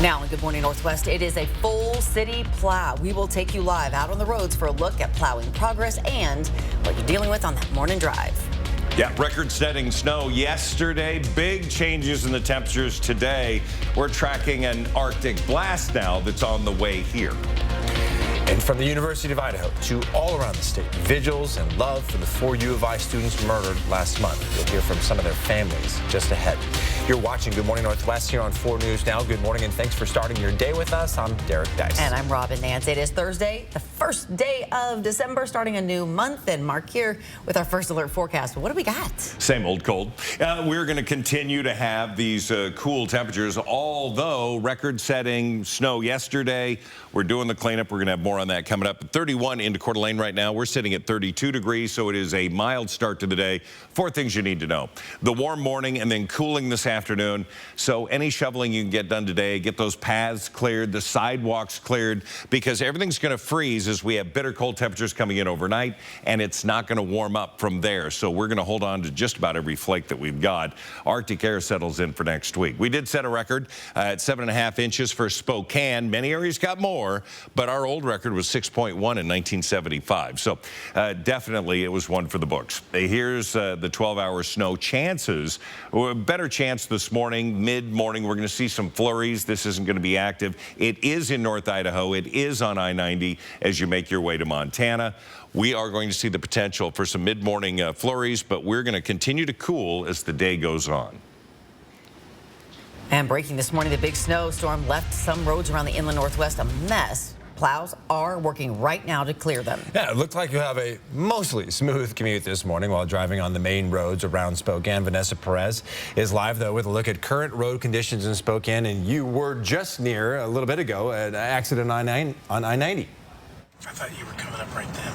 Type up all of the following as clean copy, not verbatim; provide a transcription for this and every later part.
Now in Good Morning Northwest, it is a full city plow. We will take you live out on the roads for a look at plowing progress and what you're dealing with on that morning drive. Yeah, record-setting snow yesterday. Big changes in the temperatures today. We're tracking an Arctic blast now that's on the way here. And from the University of Idaho to all around the state, vigils and love for the 4 U of I students murdered last month. You'll hear from some of their families just ahead. You're watching Good Morning Northwest here on 4 News Now. Good morning and thanks for starting your day with us. I'm Derek Dice. And I'm Robin Nance. It is Thursday, the first day of December, starting a new month. And Mark here with our first alert forecast. What do we got? Same old cold. We're going to continue to have these cool temperatures, although record-setting snow yesterday. We're doing the cleanup. We're going to have more on that coming up. 31 into Coeur d'Alene right now. We're sitting at 32 degrees, so it is a mild start to the day. 4 things you need to know. The warm morning and then cooling this afternoon. So any shoveling you can get done today, get those paths cleared, the sidewalks cleared, because everything's going to freeze as we have bitter cold temperatures coming in overnight, and it's not going to warm up from there. So we're going to hold on to just about every flake that we've got. Arctic air settles in for next week. We did set a record at 7.5 inches for Spokane. Many areas got more, but our old record was 6.1 in 1975. So definitely it was one for the books. Here's the 12-hour snow chances. A better chance this morning, mid-morning. We're going to see some flurries. This isn't going to be active. It is in North Idaho. It is on I-90 as you make your way to Montana. We are going to see the potential for some mid-morning flurries, but we're going to continue to cool as the day goes on. And breaking this morning, the big snowstorm left some roads around the inland Northwest a mess. Plows are working right now to clear them. Yeah, it looked like you have a mostly smooth commute this morning while driving on the main roads around Spokane. Vanessa Perez is live, though, with a look at current road conditions in Spokane. And you were just near, a little bit ago, an accident on I-90. I thought you were coming up right then.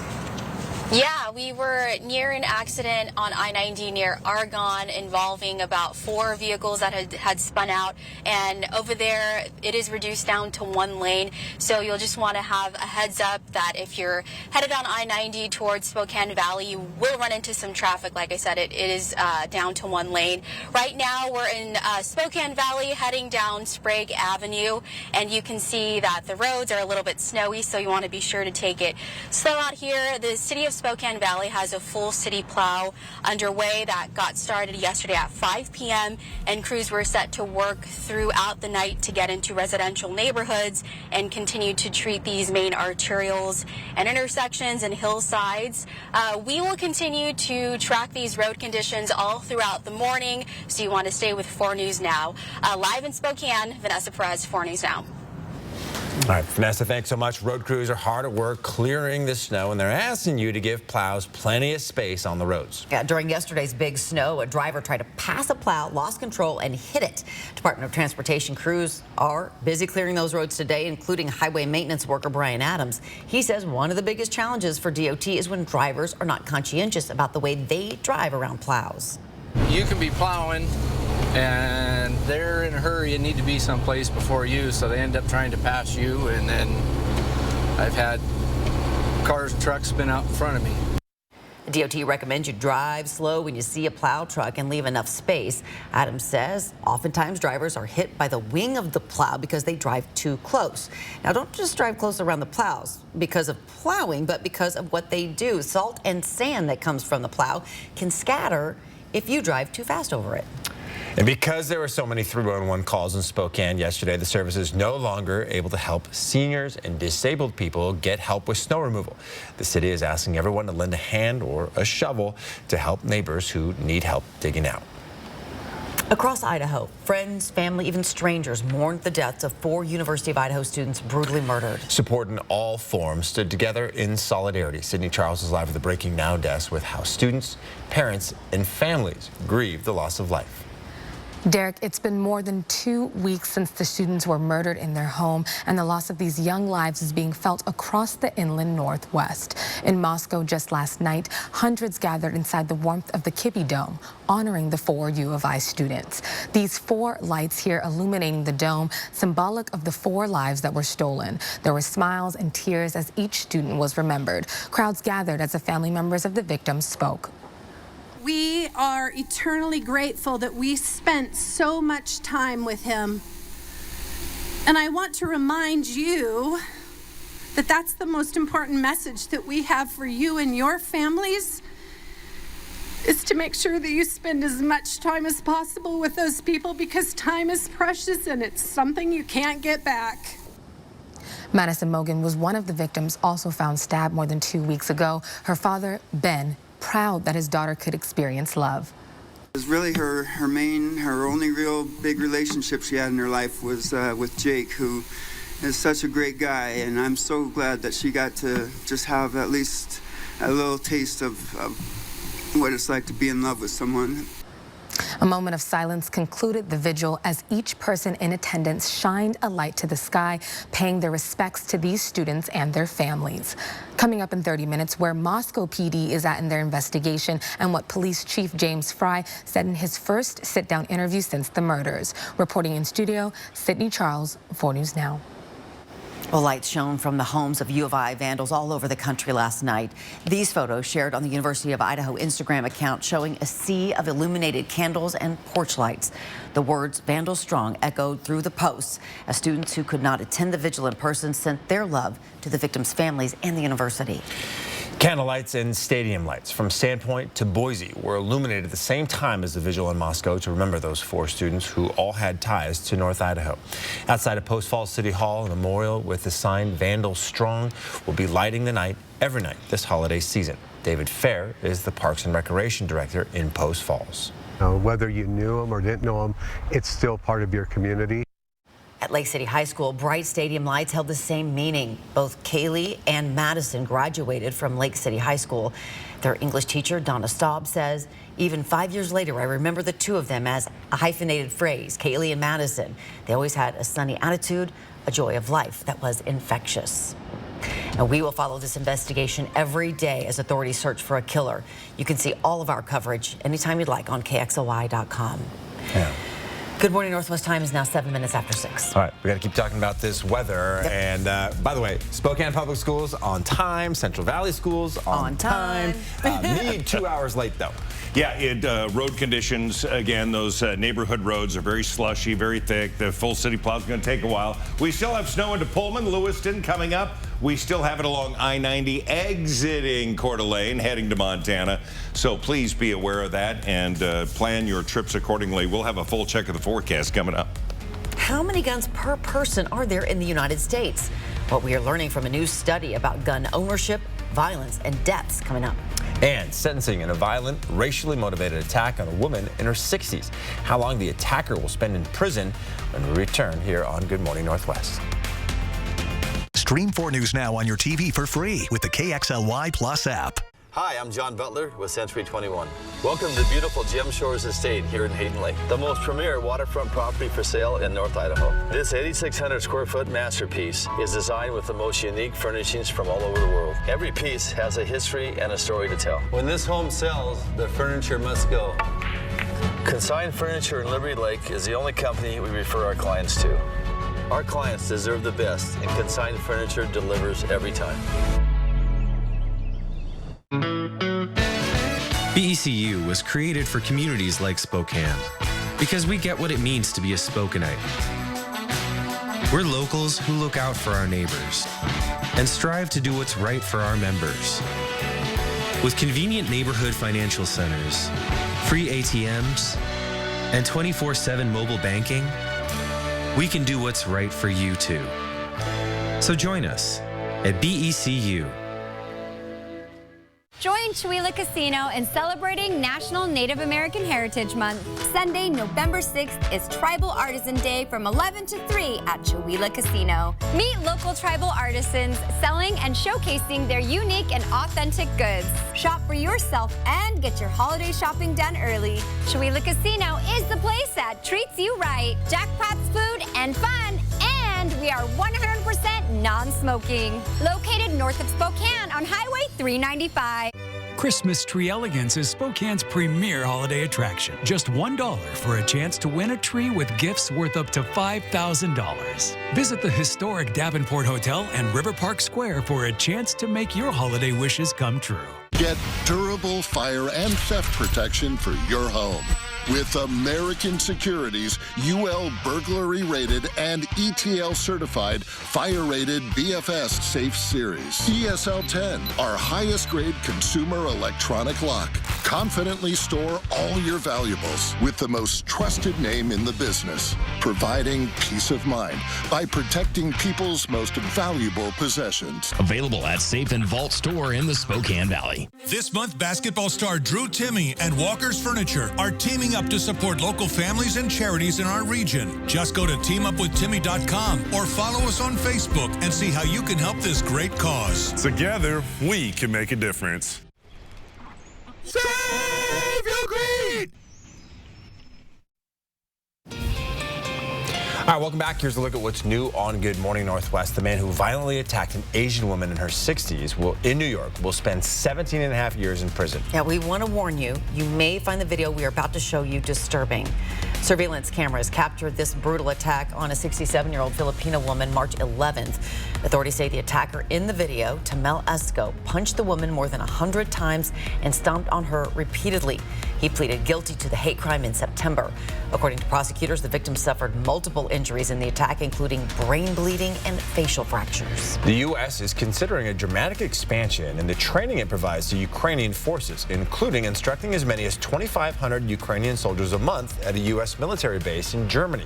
Yeah, we were near an accident on I-90 near Argonne involving about 4 vehicles that had spun out, and over there it is reduced down to 1 lane, so you'll just want to have a heads up that if you're headed on I-90 towards Spokane Valley, you will run into some traffic. Like I said, it is down to 1 lane. Right now we're in Spokane Valley heading down Sprague Avenue, and you can see that the roads are a little bit snowy, so you want to be sure to take it slow out here. The city of Spokane Valley has a full city plow underway that got started yesterday at 5 p.m. and crews were set to work throughout the night to get into residential neighborhoods and continue to treat these main arterials and intersections and hillsides. We will continue to track these road conditions all throughout the morning, so you want to stay with 4 News Now. Live in Spokane, Vanessa Perez, 4 News Now. All right, Vanessa, thanks so much. Road crews are hard at work clearing the snow, and they're asking you to give plows plenty of space on the roads. Yeah, during yesterday's big snow, a driver tried to pass a plow, lost control, and hit it. Department of Transportation crews are busy clearing those roads today, including highway maintenance worker Brian Adams. He says one of the biggest challenges for DOT is when drivers are not conscientious about the way they drive around plows. You can be plowing and they're in a hurry and need to be someplace before you, so they end up trying to pass you, and then I've had cars and trucks spin out in front of me. The DOT recommends you drive slow when you see a plow truck and leave enough space. Adams says oftentimes drivers are hit by the wing of the plow because they drive too close. Now, don't just drive close around the plows because of plowing, but because of what they do. Salt and sand that comes from the plow can scatter if you drive too fast over it. And because there were so many 311 calls in Spokane yesterday, the service is no longer able to help seniors and disabled people get help with snow removal. The city is asking everyone to lend a hand or a shovel to help neighbors who need help digging out. Across Idaho, friends, family, even strangers mourned the deaths of 4 University of Idaho students brutally murdered. Support in all forms stood together in solidarity. Sydney Charles is live at the Breaking Now desk with how students, parents, and families grieve the loss of life. Derek, it's been more than 2 weeks since the students were murdered in their home, and the loss of these young lives is being felt across the inland Northwest. In Moscow just last night, hundreds gathered inside the warmth of the Kibbie Dome, honoring the 4 U of I students. These 4 lights here illuminating the dome, symbolic of the 4 lives that were stolen. There were smiles and tears as each student was remembered. Crowds gathered as the family members of the victims spoke. We are eternally grateful that we spent so much time with him. And I want to remind you that that's the most important message that we have for you and your families, is to make sure that you spend as much time as possible with those people, because time is precious and it's something you can't get back. Madison Mogan was one of the victims, also found stabbed more than 2 weeks ago. Her father, Ben, proud that his daughter could experience love. It was really her only real big relationship she had in her life was with Jake, who is such a great guy, and I'm so glad that she got to just have at least a little taste of what it's like to be in love with someone. A moment of silence concluded the vigil as each person in attendance shined a light to the sky, paying their respects to these students and their families. Coming up in 30 minutes, where Moscow PD is at in their investigation and what Police Chief James Fry said in his first sit-down interview since the murders. Reporting in studio, Sydney Charles, 4 News Now. Well, lights shone from the homes of U of I vandals all over the country last night. These photos shared on the University of Idaho Instagram account showing a sea of illuminated candles and porch lights. The words "Vandal Strong" echoed through the posts as students who could not attend the vigil in person sent their love to the victims' families and the university. Candle lights and stadium lights from Sandpoint to Boise were illuminated at the same time as the vigil in Moscow to remember those 4 students who all had ties to North Idaho. Outside of Post Falls City Hall, a memorial with the sign "Vandal Strong" will be lighting the night every night this holiday season. David Fair is the Parks and Recreation Director in Post Falls. Whether you knew them or didn't know them, it's still part of your community. At Lake City High School, bright stadium lights held the same meaning. Both Kaylee and Madison graduated from Lake City High School. Their English teacher, Donna Staub, says, "Even 5 years later, I remember the two of them as a hyphenated phrase, Kaylee and Madison. They always had a sunny attitude, a joy of life that was infectious." Now, we will follow this investigation every day as authorities search for a killer. You can see all of our coverage anytime you'd like on KXLY.com. Yeah. Good Morning Northwest time is now 7 minutes after 6. All right, we got to keep talking about this weather. Yep. And by the way, Spokane Public Schools on time, Central Valley Schools on time. Need 2 hours late, though. Yeah, road conditions, again, those neighborhood roads are very slushy, very thick. The full city plow is going to take a while. We still have snow into Pullman, Lewiston coming up. We still have it along I-90 exiting Coeur d'Alene, heading to Montana. So please be aware of that and plan your trips accordingly. We'll have a full check of the forecast coming up. How many guns per person are there in the United States? What we are learning from a new study about gun ownership, violence, and deaths coming up. And sentencing in a violent, racially motivated attack on a woman in her 60s. How long the attacker will spend in prison when we return here on Good Morning Northwest. Stream 4 News Now on your TV for free with the KXLY Plus app. Hi, I'm John Butler with Century 21. Welcome to the beautiful Gem Shores Estate here in Hayden Lake, the most premier waterfront property for sale in North Idaho. This 8,600 square foot masterpiece is designed with the most unique furnishings from all over the world. Every piece has a history and a story to tell. When this home sells, the furniture must go. Consign Furniture in Liberty Lake is the only company we refer our clients to. Our clients deserve the best, and Consign Furniture delivers every time. BECU was created for communities like Spokane because we get what it means to be a Spokanite. We're locals who look out for our neighbors and strive to do what's right for our members. With convenient neighborhood financial centers, free ATMs, and 24/7 mobile banking, we can do what's right for you too. So join us at BECU. Join Chewelah Casino in celebrating National Native American Heritage Month. Sunday, November 6th is Tribal Artisan Day from 11 to 3 at Chewelah Casino. Meet local tribal artisans selling and showcasing their unique and authentic goods. Shop for yourself and get your holiday shopping done early. Chewelah Casino is the place that treats you right. Jackpots, food, and fun. And we are 100% non-smoking. Located north of Spokane on Highway 395. Christmas Tree Elegance is Spokane's premier holiday attraction. Just $1 for a chance to win a tree with gifts worth up to $5,000. Visit the historic Davenport Hotel and River Park Square for a chance to make your holiday wishes come true. Get durable fire and theft protection for your home. with American Security's UL burglary rated and ETL certified fire rated BFS Safe Series. ESL 10, our highest grade consumer electronic lock. Confidently store all your valuables with the most trusted name in the business, providing peace of mind by protecting people's most valuable possessions. Available at Safe and Vault store in the Spokane Valley. This month, basketball star Drew Timme and Walker's Furniture are teaming up to support local families and charities in our region. Just go to teamupwithtimmy.com or follow us on Facebook and see how you can help this great cause. Together, we can make a difference. Save your greed! All right, welcome back. Here's a look at what's new on Good Morning Northwest. The man who violently attacked an Asian woman in her 60s in New York will spend 17 and a half years in prison. Yeah, we want to warn you. You may find the video we are about to show you disturbing. Surveillance cameras captured this brutal attack on a 67-year-old Filipino woman March 11th. Authorities say the attacker in the video, Tamel Esco, punched the woman more than 100 times and stomped on her repeatedly. He pleaded guilty to the hate crime in September. According to prosecutors, the victim suffered multiple injuries in the attack, including brain bleeding and facial fractures. The U.S. is considering a dramatic expansion in the training it provides to Ukrainian forces, including instructing as many as 2,500 Ukrainian soldiers a month at a U.S. military base in Germany.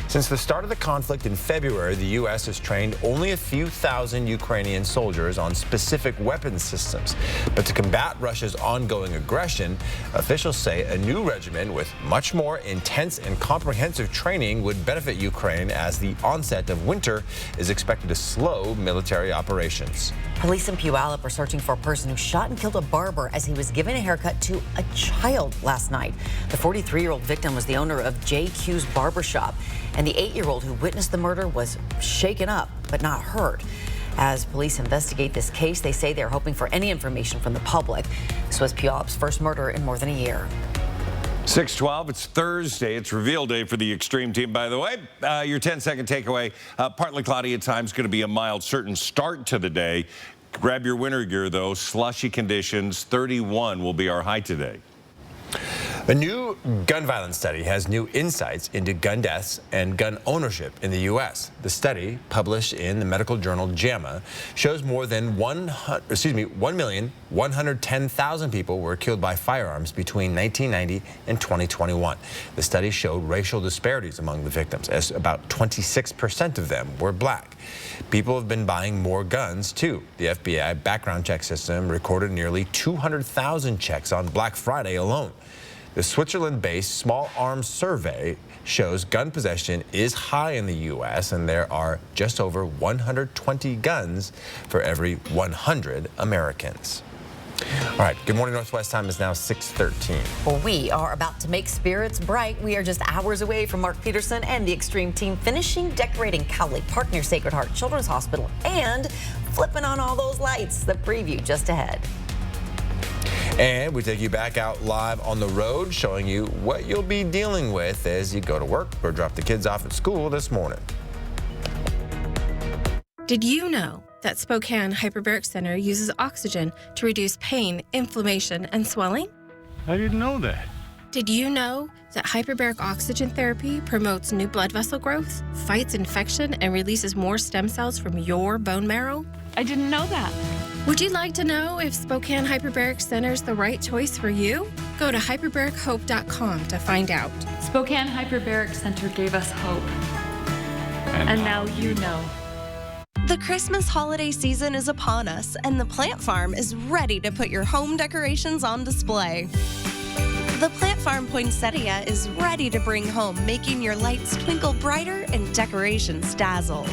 Since the start of the conflict in February, the U.S. has trained only a few thousand Ukrainian soldiers on specific weapons systems. But to combat Russia's ongoing aggression, officials say a new regimen with much more intense and comprehensive training would benefit Ukraine, as the onset of winter is expected to slow military operations. Police in Puyallup are searching for a person who shot and killed a barber as he was giving a haircut to a child last night. The 43-year-old victim was the owner of JQ's Barbershop, and the 8-year-old who witnessed the murder was shaken up but not hurt. As police investigate this case, they say they're hoping for any information from the public. This was Puyallup's first murder in more than a year. 6:12, it's Thursday. It's reveal day for the Extreme team, by the way. Your 10-second takeaway, partly cloudy at times, going to be a mild, certain start to the day. Grab your winter gear, though. Slushy conditions, 31 will be our high today. A new gun violence study has new insights into gun deaths and gun ownership in the U.S. The study, published in the medical journal JAMA, shows more than 1,110,000 people were killed by firearms between 1990 and 2021. The study showed racial disparities among the victims, as about 26% of them were black. People have been buying more guns, too. The FBI background check system recorded nearly 200,000 checks on Black Friday alone. The Switzerland-based Small Arms Survey shows gun possession is high in the U.S., and there are just over 120 guns for every 100 Americans. All right, Good Morning Northwest time is now 6:13. Well, we are about to make spirits bright. We are just hours away from Mark Peterson and the Extreme team finishing decorating Cowley Park near Sacred Heart Children's Hospital and flipping on all those lights. The preview just ahead. And we take you back out live on the road, showing you what you'll be dealing with as you go to work or drop the kids off at school this morning. Did you know that Spokane Hyperbaric Center uses oxygen to reduce pain, inflammation, and swelling? I didn't know that. Did you know that hyperbaric oxygen therapy promotes new blood vessel growth, fights infection, and releases more stem cells from your bone marrow? I didn't know that. Would you like to know if Spokane Hyperbaric Center is the right choice for you? Go to hyperbarichope.com to find out. Spokane Hyperbaric Center gave us hope. And now you know. The Christmas holiday season is upon us, and the Plant Farm is ready to put your home decorations on display. The Plant Farm Poinsettia is ready to bring home, making your lights twinkle brighter and decorations dazzle.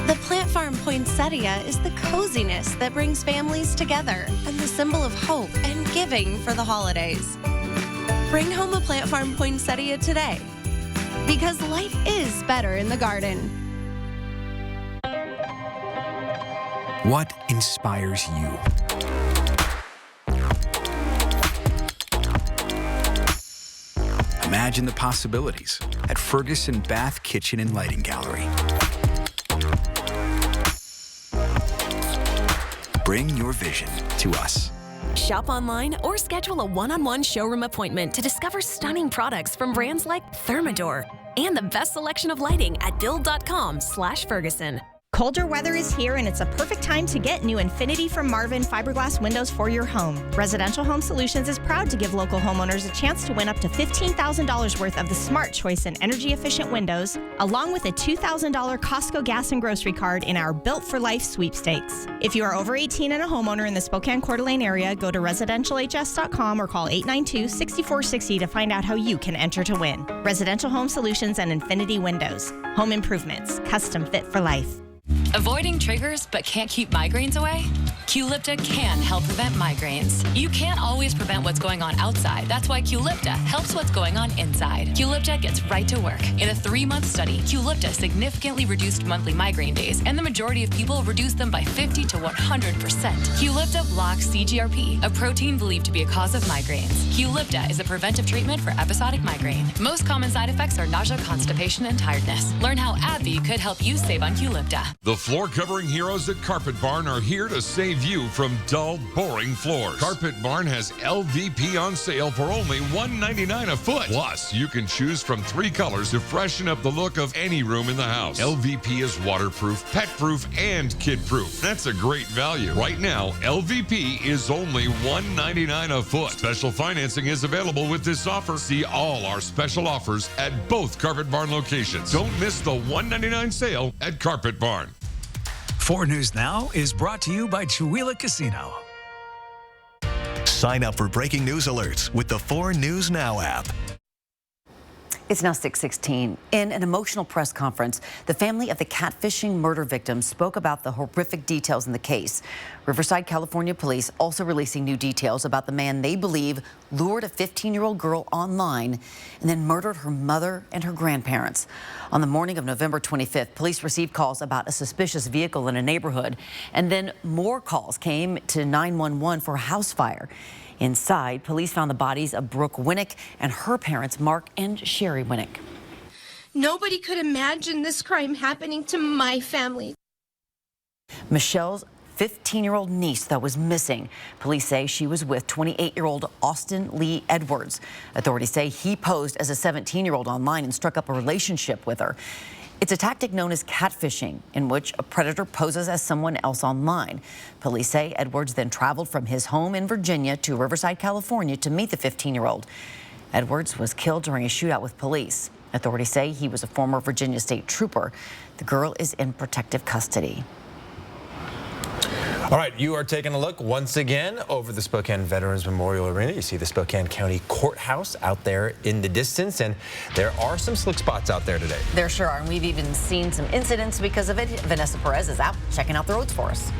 The Plant Farm Poinsettia is the coziness that brings families together and the symbol of hope and giving for the holidays. Bring home a Plant Farm Poinsettia today, because life is better in the garden. What inspires you? Imagine the possibilities at Ferguson Bath Kitchen and Lighting Gallery. Bring your vision to us. Shop online or schedule a one-on-one showroom appointment to discover stunning products from brands like Thermador and the best selection of lighting at build.com/Ferguson. Colder weather is here, and it's a perfect time to get new Infinity from Marvin fiberglass windows for your home. Residential Home Solutions is proud to give local homeowners a chance to win up to $15,000 worth of the Smart Choice and energy-efficient windows, along with a $2,000 Costco gas and grocery card in our Built for Life sweepstakes. If you are over 18 and a homeowner in the Spokane Coeur d'Alene area, go to residentialhs.com or call 892-6460 to find out how you can enter to win. Residential Home Solutions and Infinity Windows. Home improvements, custom fit for life. Avoiding triggers but can't keep migraines away? Qulipta can help prevent migraines. You can't always prevent what's going on outside. That's why Qulipta helps what's going on inside. Qulipta gets right to work. In a 3-month study, Qulipta significantly reduced monthly migraine days, and the majority of people reduced them by 50 to 100%. Qulipta blocks CGRP, a protein believed to be a cause of migraines. Qulipta is a preventive treatment for episodic migraine. Most common side effects are nausea, constipation, and tiredness. Learn how AbbVie could help you save on Qulipta. The floor covering heroes at Carpet Barn are here to save you from dull, boring floors. Carpet Barn has LVP on sale for only $1.99 a foot. Plus, you can choose from 3 colors to freshen up the look of any room in the house. LVP is waterproof, pet-proof, and kid-proof. That's a great value. Right now, LVP is only $1.99 a foot. Special financing is available with this offer. See all our special offers at both Carpet Barn locations. Don't miss the $1.99 sale at Carpet Barn. 4 News Now is brought to you by Chewelah Casino. Sign up for breaking news alerts with the 4 News Now app. It's now 6:16. In an emotional press conference, the family of the catfishing murder victim spoke about the horrific details in the case. Riverside, California police also releasing new details about the man they believe lured a 15-year-old girl online and then murdered her mother and her grandparents. On the morning of November 25th, police received calls about a suspicious vehicle in a neighborhood, and then more calls came to 911 for a house fire. Inside, police found the bodies of Brooke Winnick and her parents, Mark and Sherry Winnick. Nobody could imagine this crime happening to my family. Michelle's 15-year-old niece that was missing. Police say she was with 28-year-old Austin Lee Edwards. Authorities say he posed as a 17-year-old online and struck up a relationship with her. It's a tactic known as catfishing, in which a predator poses as someone else online. Police say Edwards then traveled from his home in Virginia to Riverside, California to meet the 15-year-old. Edwards was killed during a shootout with police. Authorities say he was a former Virginia State Trooper. The girl is in protective custody. All right, you are taking a look once again over the Spokane Veterans Memorial Arena. You see the Spokane County Courthouse out there in the distance, and there are some slick spots out there today. There sure are, and we've even seen some incidents because of it. Vanessa Perez is out checking out the roads for us.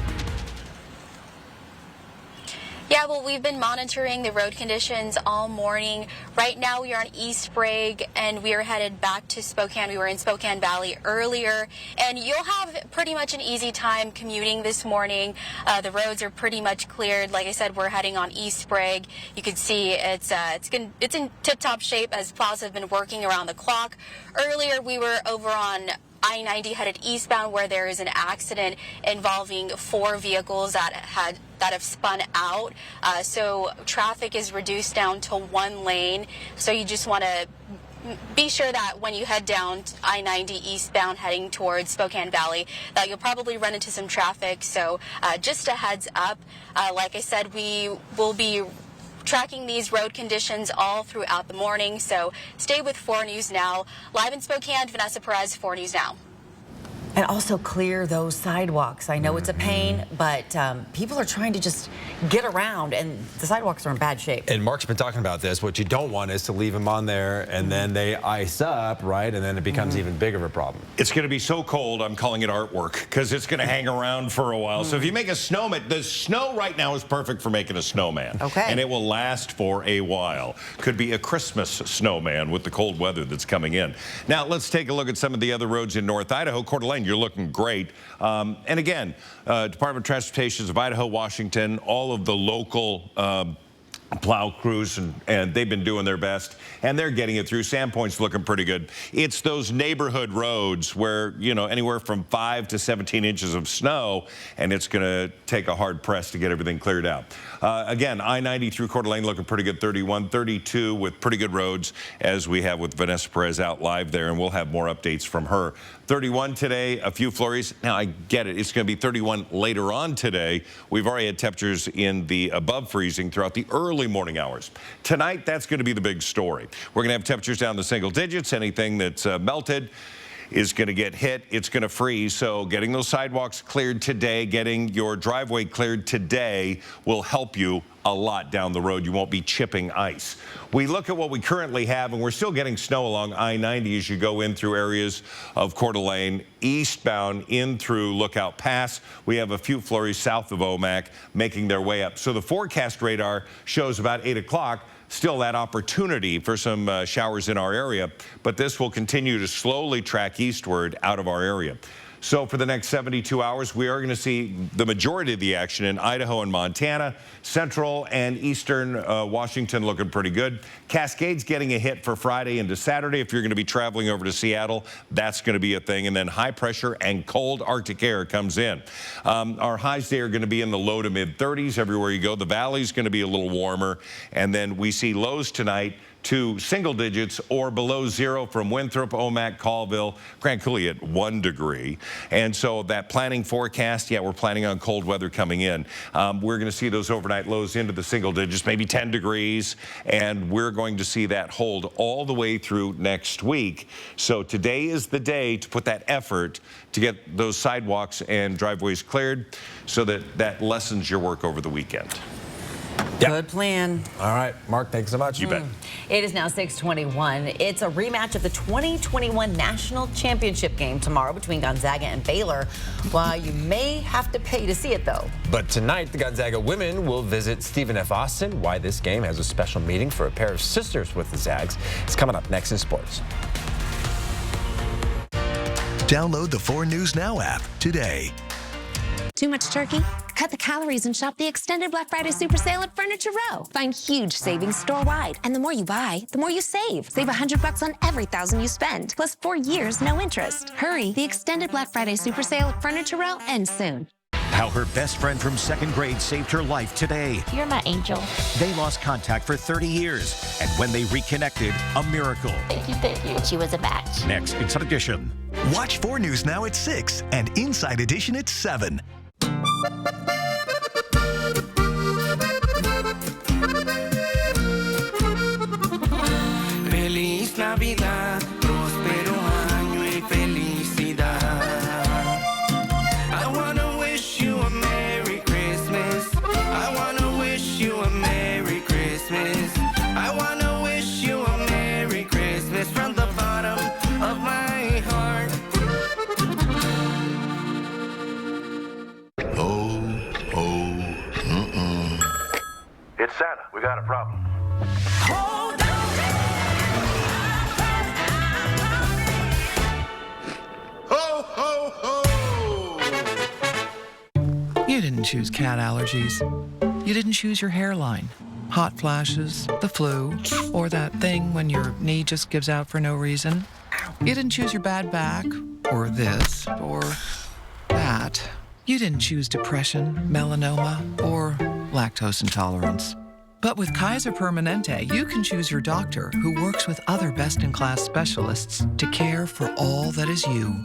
Yeah, well, we've been monitoring the road conditions all morning. Right now, we are on East Sprague, and we are headed back to Spokane. We were in Spokane Valley earlier, and you'll have pretty much an easy time commuting this morning. The roads are pretty much cleared. Like I said, we're heading on East Sprague. You can see it's in tip-top shape as plows have been working around the clock. Earlier, we were over on I-90 headed eastbound, where there is an accident involving 4 vehicles that have spun out. So traffic is reduced down to 1 lane. So you just want to be sure that when you head down I-90 eastbound heading towards Spokane Valley, that you'll probably run into some traffic. So just a heads up. Like I said, we will be tracking these road conditions all throughout the morning, so stay with 4 News Now. Live in Spokane, Vanessa Perez, 4 News Now. And also clear those sidewalks. I know it's a pain, but people are trying to just get around, and the sidewalks are in bad shape. And Mark's been talking about this. What you don't want is to leave them on there, and then they ice up, right? And then it becomes even bigger of a problem. It's going to be so cold, I'm calling it artwork, because it's going to hang around for a while. So if you make a snowman, the snow right now is perfect for making a snowman. Okay. And it will last for a while. Could be a Christmas snowman with the cold weather that's coming in. Now, let's take a look at some of the other roads in North Idaho. Coeur d'Alene, you're looking great. And again, Department of Transportation of Idaho, Washington, all of the local plow crews, and they've been doing their best, and they're getting it through. Sandpoint's looking pretty good. It's those neighborhood roads where, you know, anywhere from 5 to 17 inches of snow, and it's going to take a hard press to get everything cleared out. Again, I-90 through Coeur d'Alene looking pretty good, 31, 32 with pretty good roads, as we have with Vanessa Perez out live there, and we'll have more updates from her. 31 today, a few flurries. Now, I get it. It's going to be 31 later on today. We've already had temperatures in the above freezing throughout the early morning hours. Tonight, that's going to be the big story. We're going to have temperatures down to single digits. Anything that's melted is going to get hit. It's going to freeze. So getting those sidewalks cleared today, getting your driveway cleared today will help you a lot down the road. You won't be chipping ice. We look at what we currently have, and we're still getting snow along I-90 as you go in through areas of Coeur d'Alene, eastbound in through Lookout Pass. We have a few flurries south of Omak making their way up. So the forecast radar shows about 8 o'clock. Still that opportunity for some showers in our area, but this will continue to slowly track eastward out of our area. So for the next 72 hours, we are going to see the majority of the action in Idaho and Montana, central and eastern Washington looking pretty good. Cascades getting a hit for Friday into Saturday. If you're going to be traveling over to Seattle, that's going to be a thing. And then high pressure and cold Arctic air comes in. Our highs there are going to be in the low to mid 30s everywhere you go. The valley's going to be a little warmer. And then we see lows tonight to single digits or below 0 from Winthrop, Omak, Colville, Grand Coulee at 1 degree. And so that planning forecast, yeah, we're planning on cold weather coming in. We're going to see those overnight lows into the single digits, maybe 10 degrees, and we're going to see that hold all the way through next week. So today is the day to put that effort to get those sidewalks and driveways cleared so that that lessens your work over the weekend. Good plan. All right, Mark, thanks so much. You bet. It is now 6:21. It's a rematch of the 2021 National Championship game tomorrow between Gonzaga and Baylor. Well, you may have to pay to see it, though. But tonight, the Gonzaga women will visit Stephen F. Austin. Why this game has a special meaning for a pair of sisters with the Zags. It's coming up next in sports. Download the 4 News Now app today. Too much turkey? Cut the calories and shop the extended Black Friday super sale at Furniture Row. Find huge savings store-wide. And the more you buy, the more you save. Save $100 on every $1,000 you spend. Plus 4 years, no interest. Hurry, the extended Black Friday super sale at Furniture Row ends soon. How her best friend from 2nd grade saved her life today. You're my angel. They lost contact for 30 years. And when they reconnected, a miracle. Thank you. She was a match. Next, Inside Edition. Watch 4 News Now at 6 and Inside Edition at 7. Feliz Navidad, próspero año y felicidad. I wanna wish you a Merry Christmas. I wanna wish you a Merry Christmas. I wanna wish you a Merry Christmas from the bottom of my heart. It's Santa. We got a problem. Ho, ho, ho! You didn't choose cat allergies. You didn't choose your hairline, hot flashes, the flu, or that thing when your knee just gives out for no reason. You didn't choose your bad back, or this, or that. You didn't choose depression, melanoma, or lactose intolerance. But with Kaiser Permanente, you can choose your doctor who works with other best-in-class specialists to care for all that is you.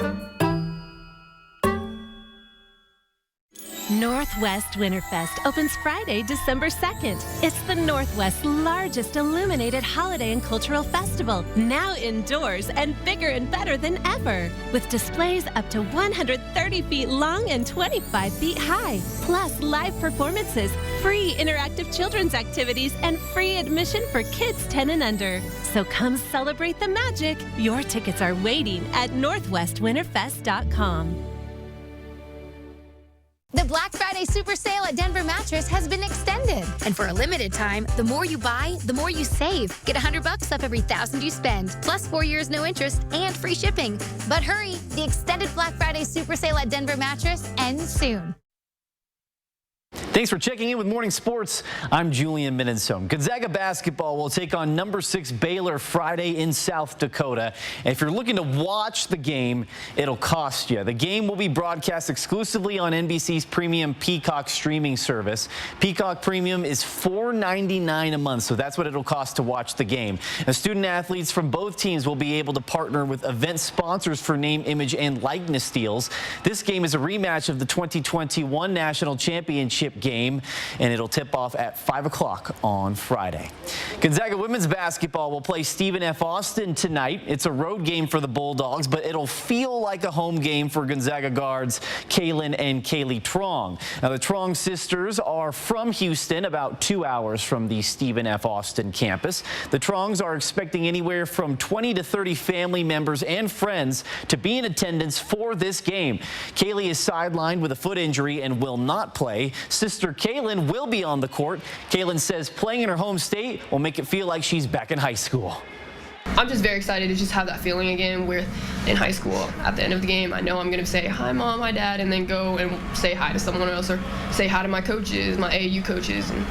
Northwest Winterfest opens Friday, December 2nd. It's the Northwest's largest illuminated holiday and cultural festival, now indoors and bigger and better than ever, with displays up to 130 feet long and 25 feet high, plus live performances, free interactive children's activities, and free admission for kids 10 and under. So come celebrate the magic. Your tickets are waiting at northwestwinterfest.com. The Black Friday Super Sale at Denver Mattress has been extended. And for a limited time, the more you buy, the more you save. Get $100 off every $1,000 you spend, plus 4 years no interest and free shipping. But hurry, the extended Black Friday Super Sale at Denver Mattress ends soon. Thanks for checking in with Morning Sports. I'm Julian Minensome. Gonzaga basketball will take on number 6 Baylor Friday in South Dakota. And if you're looking to watch the game, it'll cost you. The game will be broadcast exclusively on NBC's premium Peacock streaming service. Peacock Premium is $4.99 a month, so that's what it'll cost to watch the game. Now, student athletes from both teams will be able to partner with event sponsors for name, image, and likeness deals. This game is a rematch of the 2021 National Championship game, and it'll tip off at 5 o'clock on Friday. Gonzaga women's basketball will play Stephen F. Austin tonight. It's a road game for the Bulldogs, but it'll feel like a home game for Gonzaga guards Kaylin and Kaylee Trong. Now, the Trong sisters are from Houston, about 2 hours from the Stephen F. Austin campus. The Trongs are expecting anywhere from 20 to 30 family members and friends to be in attendance for this game. Kaylee is sidelined with a foot injury and will not play. Sister Kaylin will be on the court. Kaylin says playing in her home state will make it feel like she's back in high school. I'm just very excited to just have that feeling again where in high school at the end of the game I know I'm going to say hi mom, hi dad, and then go and say hi to someone else or say hi to my coaches, my AAU coaches. And,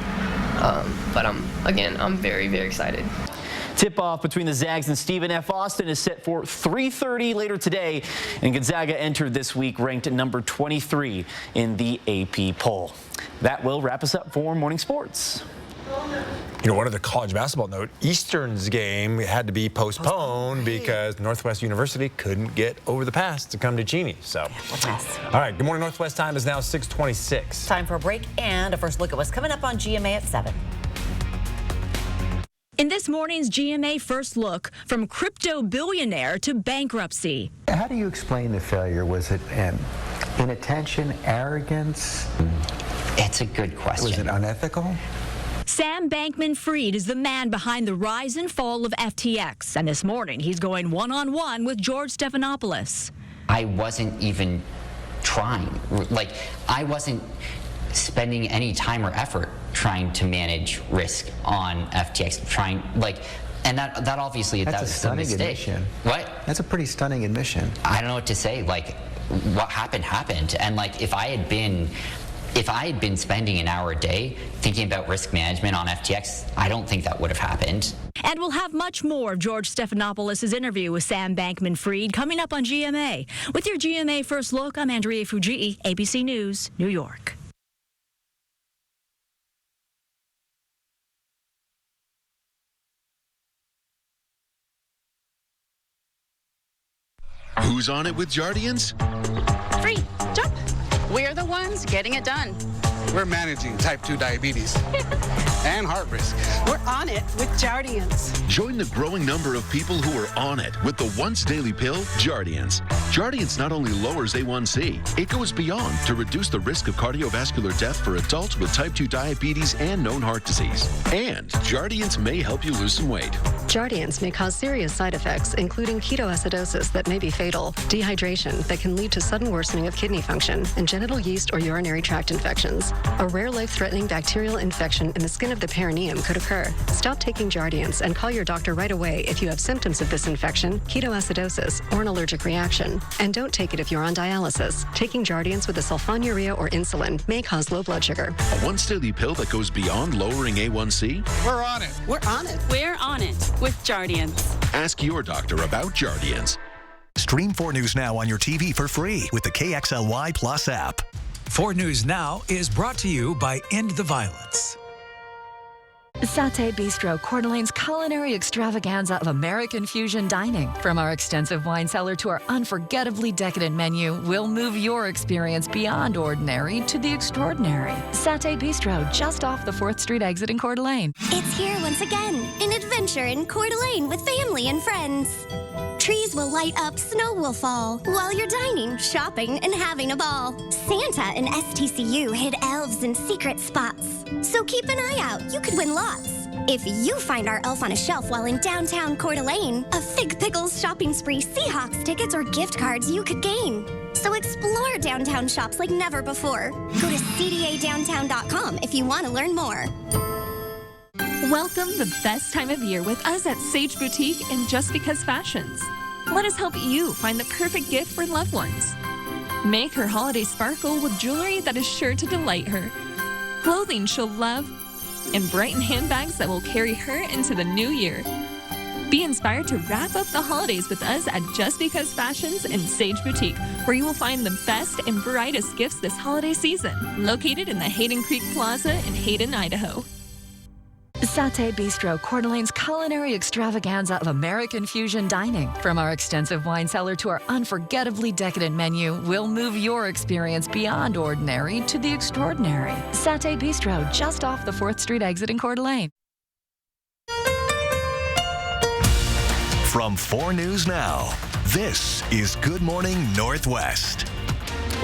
but I'm very, very excited. Tip-off between the Zags and Stephen F. Austin is set for 3:30 later today, and Gonzaga entered this week ranked at number 23 in the AP poll. That will wrap us up for Morning Sports. You know, one other college basketball note, Eastern's game had to be postponed because Northwest University couldn't get over the pass to come to Cheney. So, all right, Good Morning Northwest time is now 6:26. Time for a break and a first look at what's coming up on GMA at 7. In this morning's GMA First Look, from crypto billionaire to bankruptcy. How do you explain the failure? Was it inattention, arrogance? It's a good question. Was it unethical? Sam Bankman-Fried is the man behind the rise and fall of FTX. And this morning, he's going one-on-one with George Stephanopoulos. I wasn't even trying. Like, I wasn't spending any time or effort trying to manage risk on FTX, and that obviously that was a mistake. Admission. What? That's a pretty stunning admission. I don't know what to say. Like, what happened, and like if I had been spending an hour a day thinking about risk management on FTX, I don't think that would have happened. And we'll have much more of George Stephanopoulos' interview with Sam Bankman-Fried coming up on GMA. With your GMA First Look, I'm Andrea Fujii, ABC News, New York. Who's on it with Jardians? Free. Jump. We're the ones getting it done. We're managing type 2 diabetes and heart risk. We're on it with Jardians. Join the growing number of people who are on it with the once daily pill, Jardians. Jardians not only lowers A1C, it goes beyond to reduce the risk of cardiovascular death for adults with type 2 diabetes and known heart disease. And Jardians may help you lose some weight. Jardians may cause serious side effects, including ketoacidosis that may be fatal, dehydration that can lead to sudden worsening of kidney function, and genital yeast or urinary tract infections. A rare life-threatening bacterial infection in the skin of the perineum could occur. Stop taking Jardians and call your doctor right away if you have symptoms of this infection, ketoacidosis, or an allergic reaction. And don't take it if you're on dialysis. Taking Jardians with a sulfonylurea or insulin may cause low blood sugar. A once daily pill that goes beyond lowering A1C? We're on it. We're on it. We're on it with Jardians. Ask your doctor about Jardians. Stream 4 News Now on your TV for free with the KXLY Plus app. 4 News Now is brought to you by End the Violence. Satay Bistro, Coeur d'Alene's culinary extravaganza of American fusion dining. From our extensive wine cellar to our unforgettably decadent menu, we'll move your experience beyond ordinary to the extraordinary. Satay Bistro, just off the 4th Street exit in Coeur d'Alene. It's here once again, an adventure in Coeur d'Alene with family and friends. Trees will light up, snow will fall, while you're dining, shopping, and having a ball. Santa and STCU hid elves in secret spots. So keep an eye out, you could win lots. If you find our elf on a shelf while in downtown Coeur d'Alene, a Fig Pickles shopping spree, Seahawks tickets, or gift cards you could gain. So explore downtown shops like never before. Go to cdadowntown.com if you want to learn more. Welcome the best time of year with us at Sage Boutique and Just Because Fashions. Let us help you find the perfect gift for loved ones. Make her holiday sparkle with jewelry that is sure to delight her. clothing she'll love, and brighten handbags that will carry her into the new year. Be inspired to wrap up the holidays with us at Just Because Fashions and Sage Boutique, where you will find the best and brightest gifts this holiday season. Located in the Hayden Creek Plaza in Hayden, Idaho. Satay Bistro, Coeur d'Alene's culinary extravaganza of American fusion dining. From our extensive wine cellar to our unforgettably decadent menu, we'll move your experience beyond ordinary to the extraordinary. Satay Bistro, just off the 4th Street exit in Coeur d'Alene. From 4 News Now, this is Good Morning Northwest.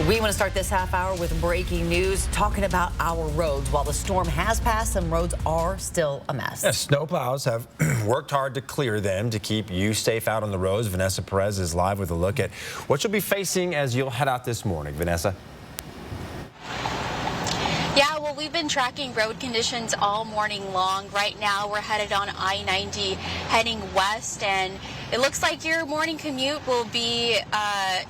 We want to start this half hour with breaking news, talking about our roads. While the storm has passed, some roads are still a mess. Yeah, snowplows have worked hard to clear them to keep you safe out on the roads. Vanessa Perez is live with a look at what you'll be facing as you'll head out this morning. Vanessa? Yeah, well, we've been tracking road conditions all morning long. Right now, we're headed on I-90 heading west, and it looks like your morning commute will be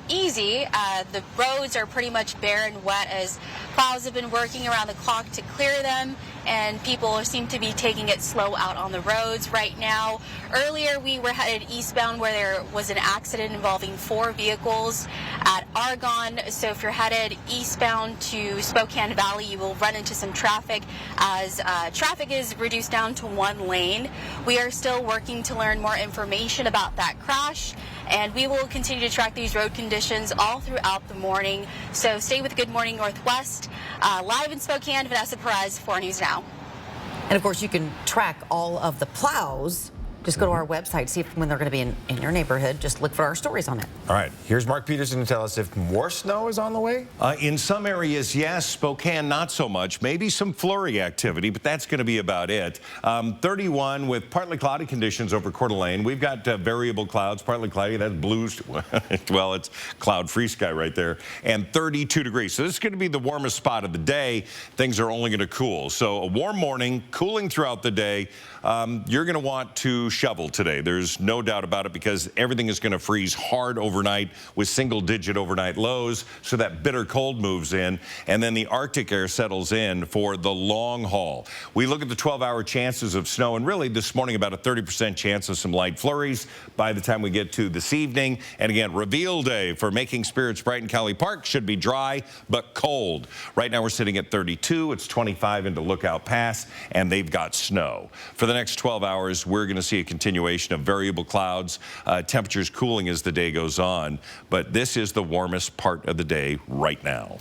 easy. The roads are pretty much bare and wet as plows have been working around the clock to clear them, and people seem to be taking it slow out on the roads right now. Earlier, we were headed eastbound where there was an accident involving 4 vehicles at Argonne. So if you're headed eastbound to Spokane Valley, you will run into some traffic as traffic is reduced down to 1 lane. We are still working to learn more information about that crash, and we will continue to track these road conditions all throughout the morning. So stay with Good Morning Northwest. Live in Spokane, Vanessa Perez, 4 News Now. And of course, you can track all of the plows. Just go to our website, see when they're going to be in your neighborhood. Just look for our stories on it. All right, here's Mark Peterson to tell us if more snow is on the way. In some areas, yes. Spokane, not so much. Maybe some flurry activity, but that's going to be about it. 31 with partly cloudy conditions over Coeur d'Alene. We've got variable clouds, partly cloudy. That's blue. Well, it's cloud-free sky right there. And 32 degrees. So this is going to be the warmest spot of the day. Things are only going to cool. So a warm morning, cooling throughout the day. You're going to want to shovel today. There's no doubt about it, because everything is going to freeze hard overnight with single-digit overnight lows, so that bitter cold moves in, and then the Arctic air settles in for the long haul. We look at the 12-hour chances of snow, and really this morning about a 30% chance of some light flurries by the time we get to this evening. And again, reveal day for Making Spirits Bright in Cowley Park should be dry but cold. Right now we're sitting at 32. It's 25 into Lookout Pass, and they've got snow. For the next 12 hours, we're going to see a continuation of variable clouds, temperatures cooling as the day goes on, but this is the warmest part of the day right now.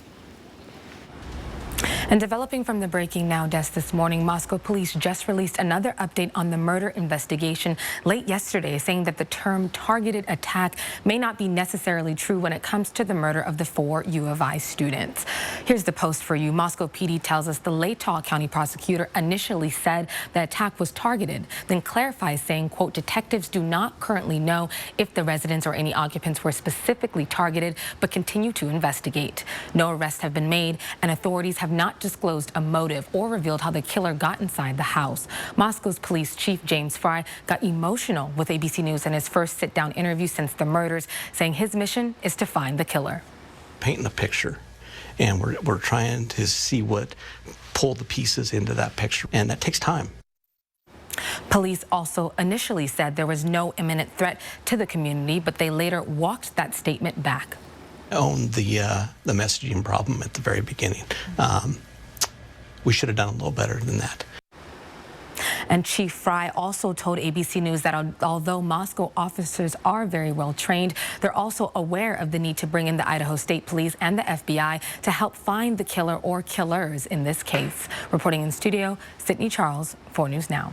And developing from the Breaking Now desk this morning, Moscow police just released another update on the murder investigation late yesterday, saying that the term targeted attack may not be necessarily true when it comes to the murder of the 4 U of I students. Here's the post for you. Moscow PD tells us the Latah County prosecutor initially said the attack was targeted, then clarifies saying, quote, detectives do not currently know if the residents or any occupants were specifically targeted, but continue to investigate. No arrests have been made, and authorities have not disclosed a motive or revealed how the killer got inside the house. Moscow's police chief James Fry got emotional with ABC News in his first sit-down interview since the murders, saying his mission is to find the killer. Painting a picture, and we're trying to see what pull the pieces into that picture, and that takes time. Police also initially said there was no imminent threat to the community, but they later walked that statement back. Owned the messaging problem at the very beginning. We should have done a little better than that. And Chief Fry also told ABC News that although Moscow officers are very well trained, they're also aware of the need to bring in the Idaho State Police and the FBI to help find the killer or killers in this case. Reporting in studio, Sydney Charles, 4 News Now.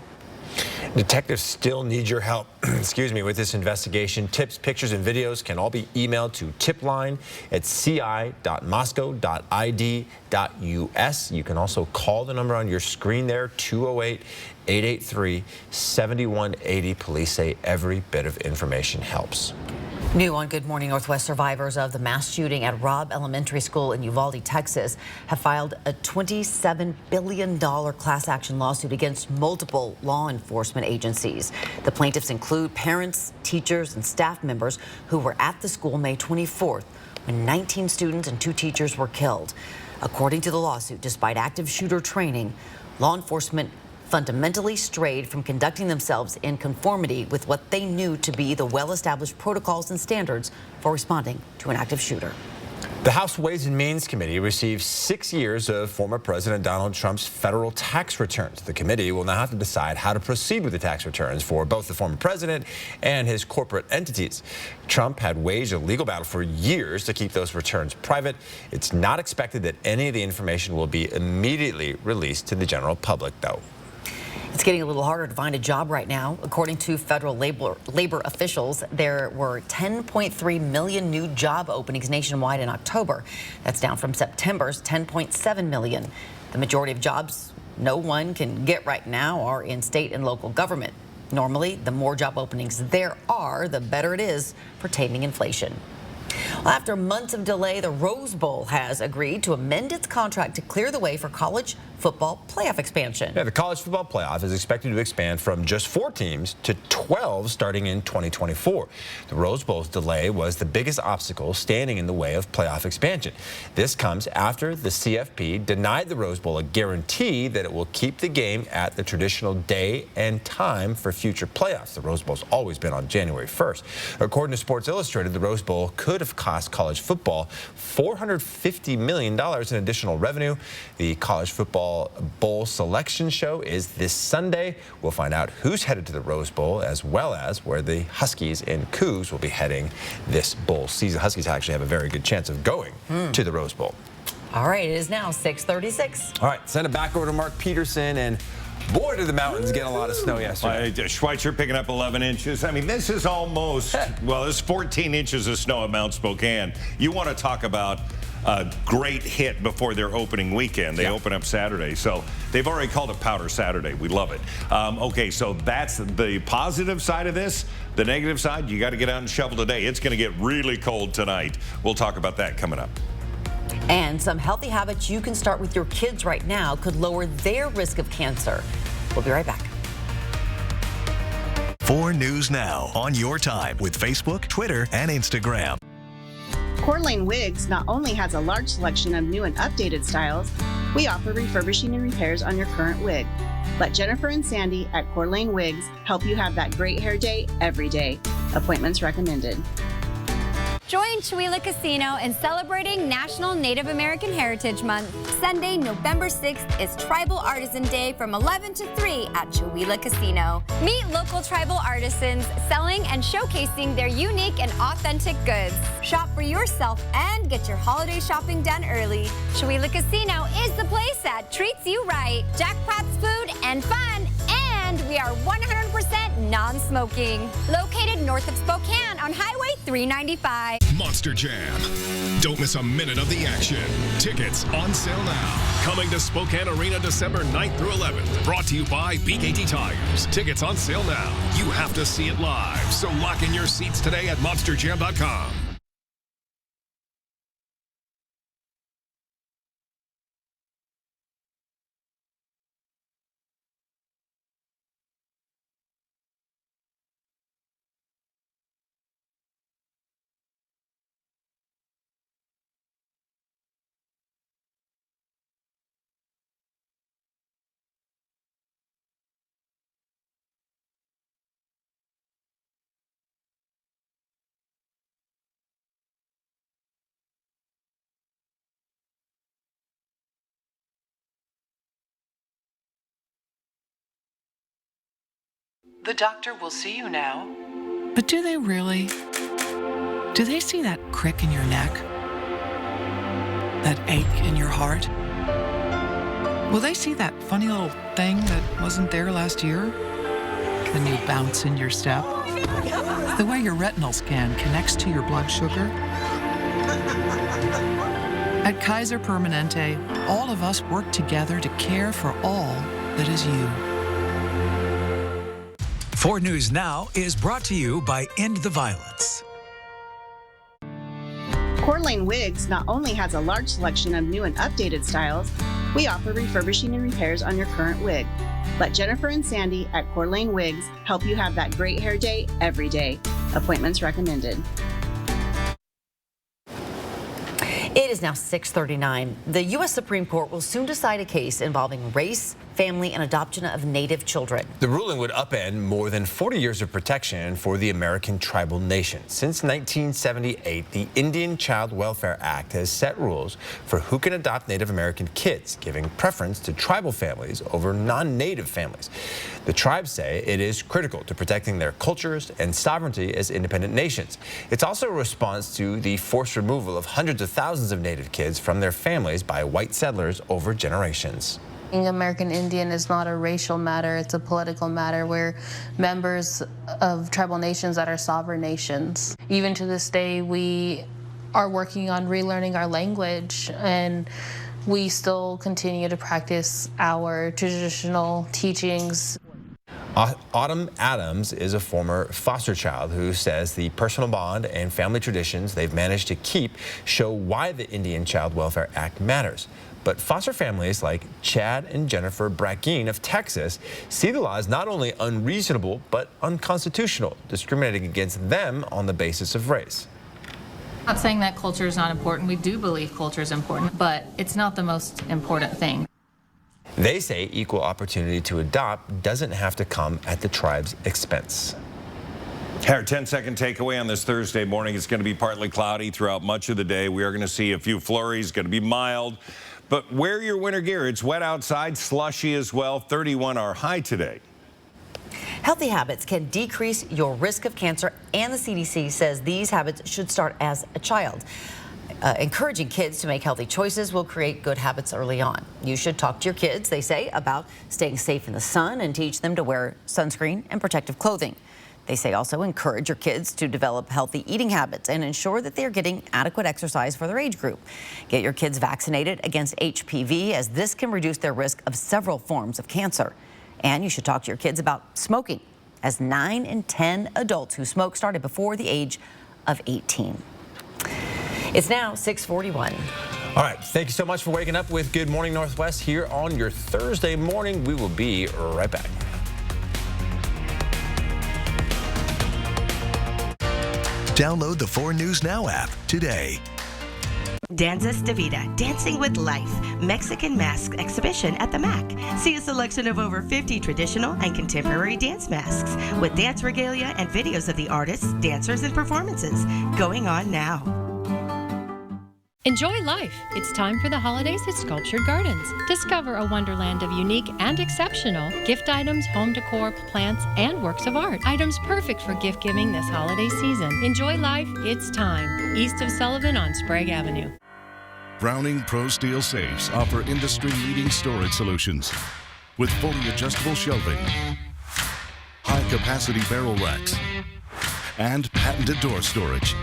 Detectives still need your help, excuse me, with this investigation. Tips, pictures, and videos can all be emailed to tipline@ci.moscow.id.us. You can also call the number on your screen there, 208-883-7180. Police say every bit of information helps. New on Good Morning Northwest, survivors of the mass shooting at Robb Elementary School in Uvalde, Texas, have filed a $27 billion class action lawsuit against multiple law enforcement agencies. The plaintiffs include parents, teachers, and staff members who were at the school May 24th when 19 students and 2 teachers were killed. According to the lawsuit, despite active shooter training, law enforcement fundamentally strayed from conducting themselves in conformity with what they knew to be the well-established protocols and standards for responding to an active shooter. The House Ways and Means Committee received 6 years of former President Donald Trump's federal tax returns. The committee will now have to decide how to proceed with the tax returns for both the former president and his corporate entities. Trump had waged a legal battle for years to keep those returns private. It's not expected that any of the information will be immediately released to the general public, though. It's getting a little harder to find a job right now. According to federal labor officials, there were 10.3 million new job openings nationwide in October. That's down from September's 10.7 million. The majority of jobs no one can get right now are in state and local government. Normally, the more job openings there are, the better it is for taming inflation. Well, after months of delay, the Rose Bowl has agreed to amend its contract to clear the way for college football playoff expansion. Yeah, the college football playoff is expected to expand from just 4 teams to 12 starting in 2024. The Rose Bowl's delay was the biggest obstacle standing in the way of playoff expansion. This comes after the CFP denied the Rose Bowl a guarantee that it will keep the game at the traditional day and time for future playoffs. The Rose Bowl's always been on January 1st. According to Sports Illustrated, the Rose Bowl could have cost college football $450 million in additional revenue. The college football bowl selection show is this Sunday. We'll find out who's headed to the Rose Bowl, as well as where the Huskies and Cougs will be heading this bowl season. Huskies actually have a very good chance of going to the Rose Bowl. All right, it is now 6:36. All right, send it back over to Mark Peterson, and boy, did the mountains get a lot of snow yesterday. Schweitzer picking up 11 inches. I mean, this is almost, well, this is 14 inches of snow at Mount Spokane. You want to talk about a great hit before their opening weekend. They open up Saturday, so they've already called it Powder Saturday. We love it. Okay, so that's the positive side of this. The negative side, you got to get out and shovel today. It's going to get really cold tonight. We'll talk about that coming up. And some healthy habits you can start with your kids right now could lower their risk of cancer. We'll be right back. 4 News Now on your time with Facebook, Twitter, and Instagram. Coeur d'Alene Wigs not only has a large selection of new and updated styles, we offer refurbishing and repairs on your current wig. Let Jennifer and Sandy at Coeur d'Alene Wigs help you have that great hair day every day. Appointments recommended. Join Chewelah Casino in celebrating National Native American Heritage Month. Sunday, November 6th is Tribal Artisan Day from 11 to 3 at Chewelah Casino. Meet local tribal artisans selling and showcasing their unique and authentic goods. Shop for yourself and get your holiday shopping done early. Chewelah Casino is the place that treats you right. Jackpots, food, and fun. And we are 100% non-smoking. Located north of Spokane on Highway 395. Monster Jam. Don't miss a minute of the action. Tickets on sale now. Coming to Spokane Arena December 9th through 11th. Brought to you by BKT Tires. Tickets on sale now. You have to see it live. So lock in your seats today at monsterjam.com. The doctor will see you now. But do they really? Do they see that crick in your neck? That ache in your heart? Will they see that funny little thing that wasn't there last year? The new bounce in your step? The way your retinal scan connects to your blood sugar? At Kaiser Permanente, all of us work together to care for all that is you. 4 News Now is brought to you by End the Violence. Coeur d'Alene Wigs not only has a large selection of new and updated styles, we offer refurbishing and repairs on your current wig. Let Jennifer and Sandy at Coeur d'Alene Wigs help you have that great hair day every day. Appointments recommended. It is now 6:39. The U.S. Supreme Court will soon decide a case involving race, family, and adoption of Native children. The ruling would upend more than 40 years of protection for the American tribal nation. Since 1978, the Indian Child Welfare Act has set rules for who can adopt Native American kids, giving preference to tribal families over non-Native families. The tribes say it is critical to protecting their cultures and sovereignty as independent nations. It's also a response to the forced removal of hundreds of thousands of Native kids from their families by white settlers over generations. Being American Indian is not a racial matter, it's a political matter. We're members of tribal nations that are sovereign nations. Even to this day, we are working on relearning our language, and we still continue to practice our traditional teachings. Autumn Adams is a former foster child who says the personal bond and family traditions they've managed to keep show why the Indian Child Welfare Act matters. But foster families like Chad and Jennifer Brackeen of Texas see the law as not only unreasonable, but unconstitutional, discriminating against them on the basis of race. I'm not saying that culture is not important. We do believe culture is important, but it's not the most important thing. They say equal opportunity to adopt doesn't have to come at the tribe's expense. Our 10-second takeaway on this Thursday morning is going to be partly cloudy throughout much of the day. We are going to see a few flurries, going to be mild. But wear your winter gear. It's wet outside, slushy as well. 31 our high today. Healthy habits can decrease your risk of cancer, and the CDC says these habits should start as a child. Encouraging kids to make healthy choices will create good habits early on. You should talk to your kids, they say, about staying safe in the sun and teach them to wear sunscreen and protective clothing. They say also encourage your kids to develop healthy eating habits and ensure that they're getting adequate exercise for their age group. Get your kids vaccinated against HPV, as this can reduce their risk of several forms of cancer. And you should talk to your kids about smoking, as 9 in 10 adults who smoke started before the age of 18. It's now 6:41. All right, thank you so much for waking up with Good Morning Northwest here on your Thursday morning. We will be right back. Download the 4 News Now app today. Danzas de Vida, Dancing with Life, Mexican Mask Exhibition at the MAC. See a selection of over 50 traditional and contemporary dance masks with dance regalia and videos of the artists, dancers, and performances going on now. Enjoy life. It's time for the holidays at Sculptured Gardens. Discover a wonderland of unique and exceptional gift items, home decor, plants, and works of art. Items perfect for gift giving this holiday season. Enjoy life. It's time. East of Sullivan on Sprague Avenue. Browning Pro Steel Safes offer industry-leading storage solutions with fully adjustable shelving, high-capacity barrel racks, and patented door storage.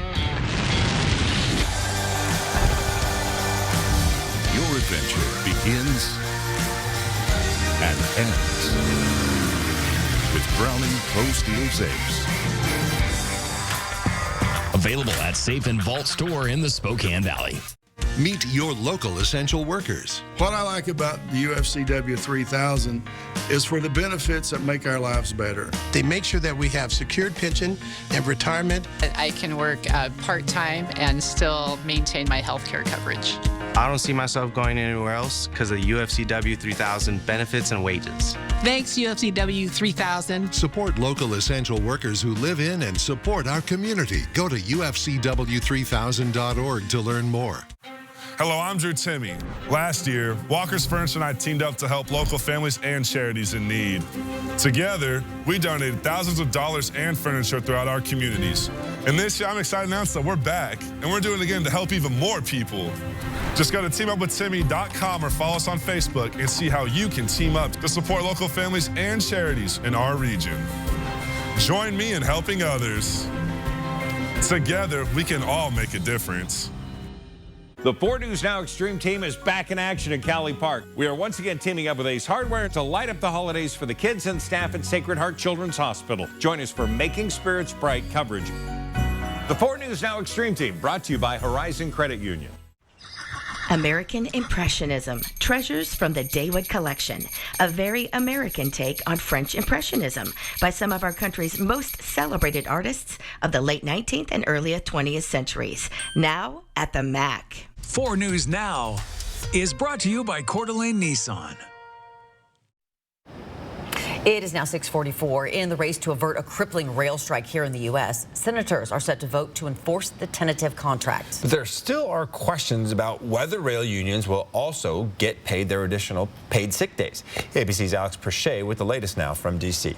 Your adventure begins and ends with Browning Pro Steel Safes. Available at Safe and Vault store in the Spokane Valley. Meet your local essential workers. What I like about the UFCW 3000 is for the benefits that make our lives better. They make sure that we have secured pension and retirement. I can work part-time and still maintain my health care coverage. I don't see myself going anywhere else because of UFCW 3000 benefits and wages. Thanks, UFCW 3000. Support local essential workers who live in and support our community. Go to ufcw3000.org to learn more. Hello, I'm Drew Timmy. Last year, Walker's Furniture and I teamed up to help local families and charities in need. Together, we donated thousands of dollars and furniture throughout our communities. And this year, I'm excited to announce that we're back, and we're doing it again to help even more people. Just go to teamupwithtimmy.com or follow us on Facebook and see how you can team up to support local families and charities in our region. Join me in helping others. Together, we can all make a difference. The 4 News Now Extreme team is back in action at Cowley Park. We are once again teaming up with Ace Hardware to light up the holidays for the kids and staff at Sacred Heart Children's Hospital. Join us for Making Spirits Bright coverage. The 4 News Now Extreme Team, brought to you by Horizon Credit Union. American Impressionism, Treasures from the Daywood Collection, a very American take on French Impressionism by some of our country's most celebrated artists of the late 19th and early 20th centuries. Now at the MAC. 4 News Now is brought to you by Coeur d'Alene Nissan. It is now 6:44. In the race to avert a crippling rail strike here in the U.S., senators are set to vote to enforce the tentative contract. But there still are questions about whether rail unions will also get paid their additional paid sick days. ABC's Alex Perche with the latest now from D.C.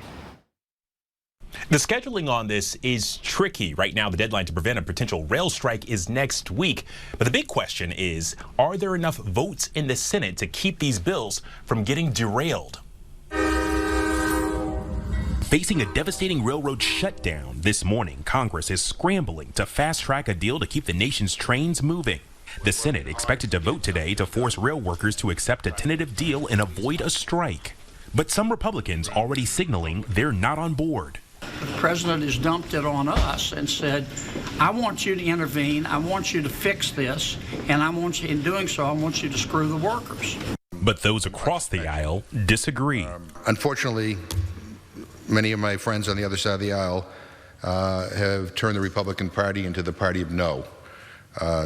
The scheduling on this is tricky. Right now, the deadline to prevent a potential rail strike is next week. But the big question is, are there enough votes in the Senate to keep these bills from getting derailed? Facing a devastating railroad shutdown this morning, Congress is scrambling to fast-track a deal to keep the nation's trains moving. The Senate expected to vote today to force rail workers to accept a tentative deal and avoid a strike. But some Republicans already signaling they're not on board. The president has dumped it on us and said, I want you to intervene, I want you to fix this, and I want you, in doing so, I want you to screw the workers. But those across the aisle disagree. Unfortunately, many of my friends on the other side of the aisle have turned the Republican Party into the party of no.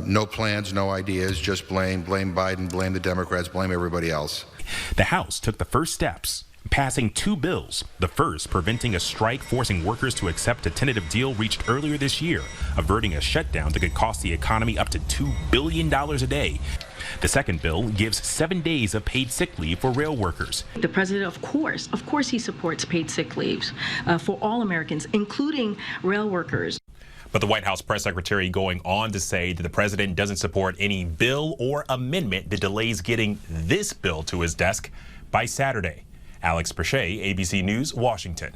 No plans, no ideas, just blame Biden, blame the Democrats, blame everybody else. The House took the first steps, passing 2 bills. The first, preventing a strike, forcing workers to accept a tentative deal reached earlier this year, averting a shutdown that could cost the economy up to $2 billion a day. The second bill gives 7 days of paid sick leave for rail workers. The president, of course, he supports paid sick leaves for all Americans, including rail workers. But the White House press secretary going on to say that the president doesn't support any bill or amendment that delays getting this bill to his desk by Saturday. Alex Perche, ABC News, Washington.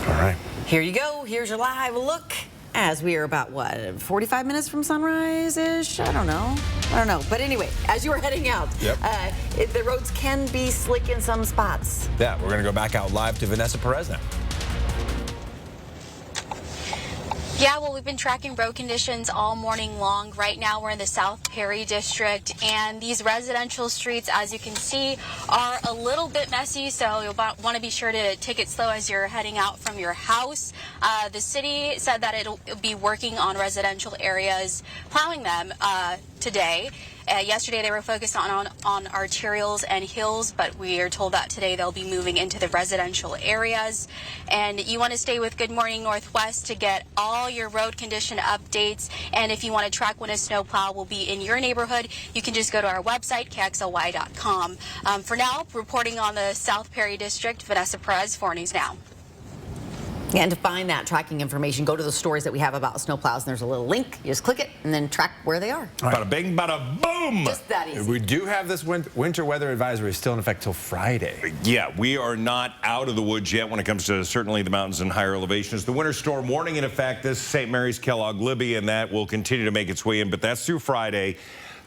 All right. Here you go. Here's your live look. As we are about, 45 minutes from sunrise-ish? I don't know. But anyway, as you are heading out, the roads can be slick in some spots. Yeah, we're going to go back out live to Vanessa Perez now. Yeah, well, we've been tracking road conditions all morning long. Right now, we're in the South Perry district, and these residential streets, as you can see, are a little bit messy, so you'll want to be sure to take it slow as you're heading out from your house. The city said that it'll be working on residential areas, plowing them today. Yesterday, they were focused on arterials and hills, but we are told that today they'll be moving into the residential areas. And you want to stay with Good Morning Northwest to get all your road condition updates. And if you want to track when a snowplow will be in your neighborhood, you can just go to our website, KXLY.com. For now, reporting on the South Perry District, Vanessa Perez, 4 News Now. And to find that tracking information, go to the stories that we have about snowplows, and there's a little link. You just click it and then track where they are. Bada bing, bada boom. Just that easy. We do have this winter weather advisory still in effect till Friday. Yeah, we are not out of the woods yet when it comes to certainly the mountains and higher elevations. The winter storm warning in effect. This is St. Mary's, Kellogg, Libby, and that will continue to make its way in, but that's through Friday.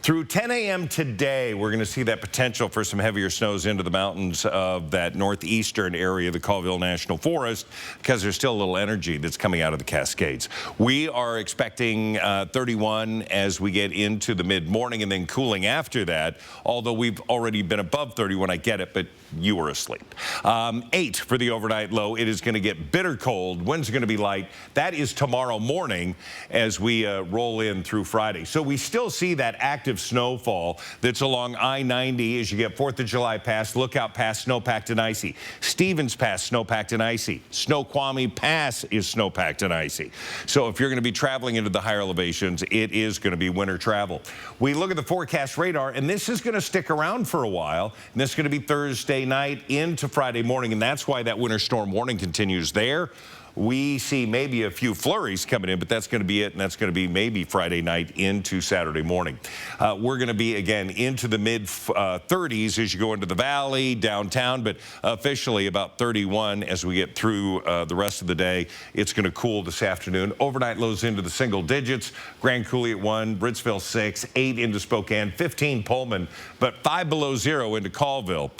Through 10 a.m. today, we're going to see that potential for some heavier snows into the mountains of that northeastern area of the Colville National Forest, because there's still a little energy that's coming out of the Cascades. We are expecting 31 as we get into the mid-morning and then cooling after that, although we've already been above 31. I get it, but you were asleep. 8 for the overnight low. It is going to get bitter cold. Winds are going to be light. That is tomorrow morning as we roll in through Friday. So we still see that active snowfall that's along I-90 as you get 4th of July Pass, Lookout Pass, snow-packed and icy. Stevens Pass, snow-packed and icy. Snoqualmie Pass is snow-packed and icy. So if you're going to be traveling into the higher elevations, it is going to be winter travel. We look at the forecast radar, and this is going to stick around for a while. And this is going to be Thursday night into Friday morning, and that's why that winter storm warning continues there. We see maybe a few flurries coming in, but that's going to be it, and that's going to be maybe Friday night into Saturday morning. We're going to be, again, into the mid-30s as you go into the valley, downtown, but officially about 31 as we get through the rest of the day. It's going to cool this afternoon. Overnight lows into the single digits. Grand Coulee at 1, Britsville 6, 8 into Spokane, 15 Pullman, but 5 below 0 into Colville.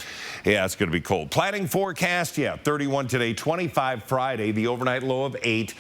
Yeah, it's going to be cold. Planning forecast, 31 today, 25 Friday. The overnight overnight low of 8.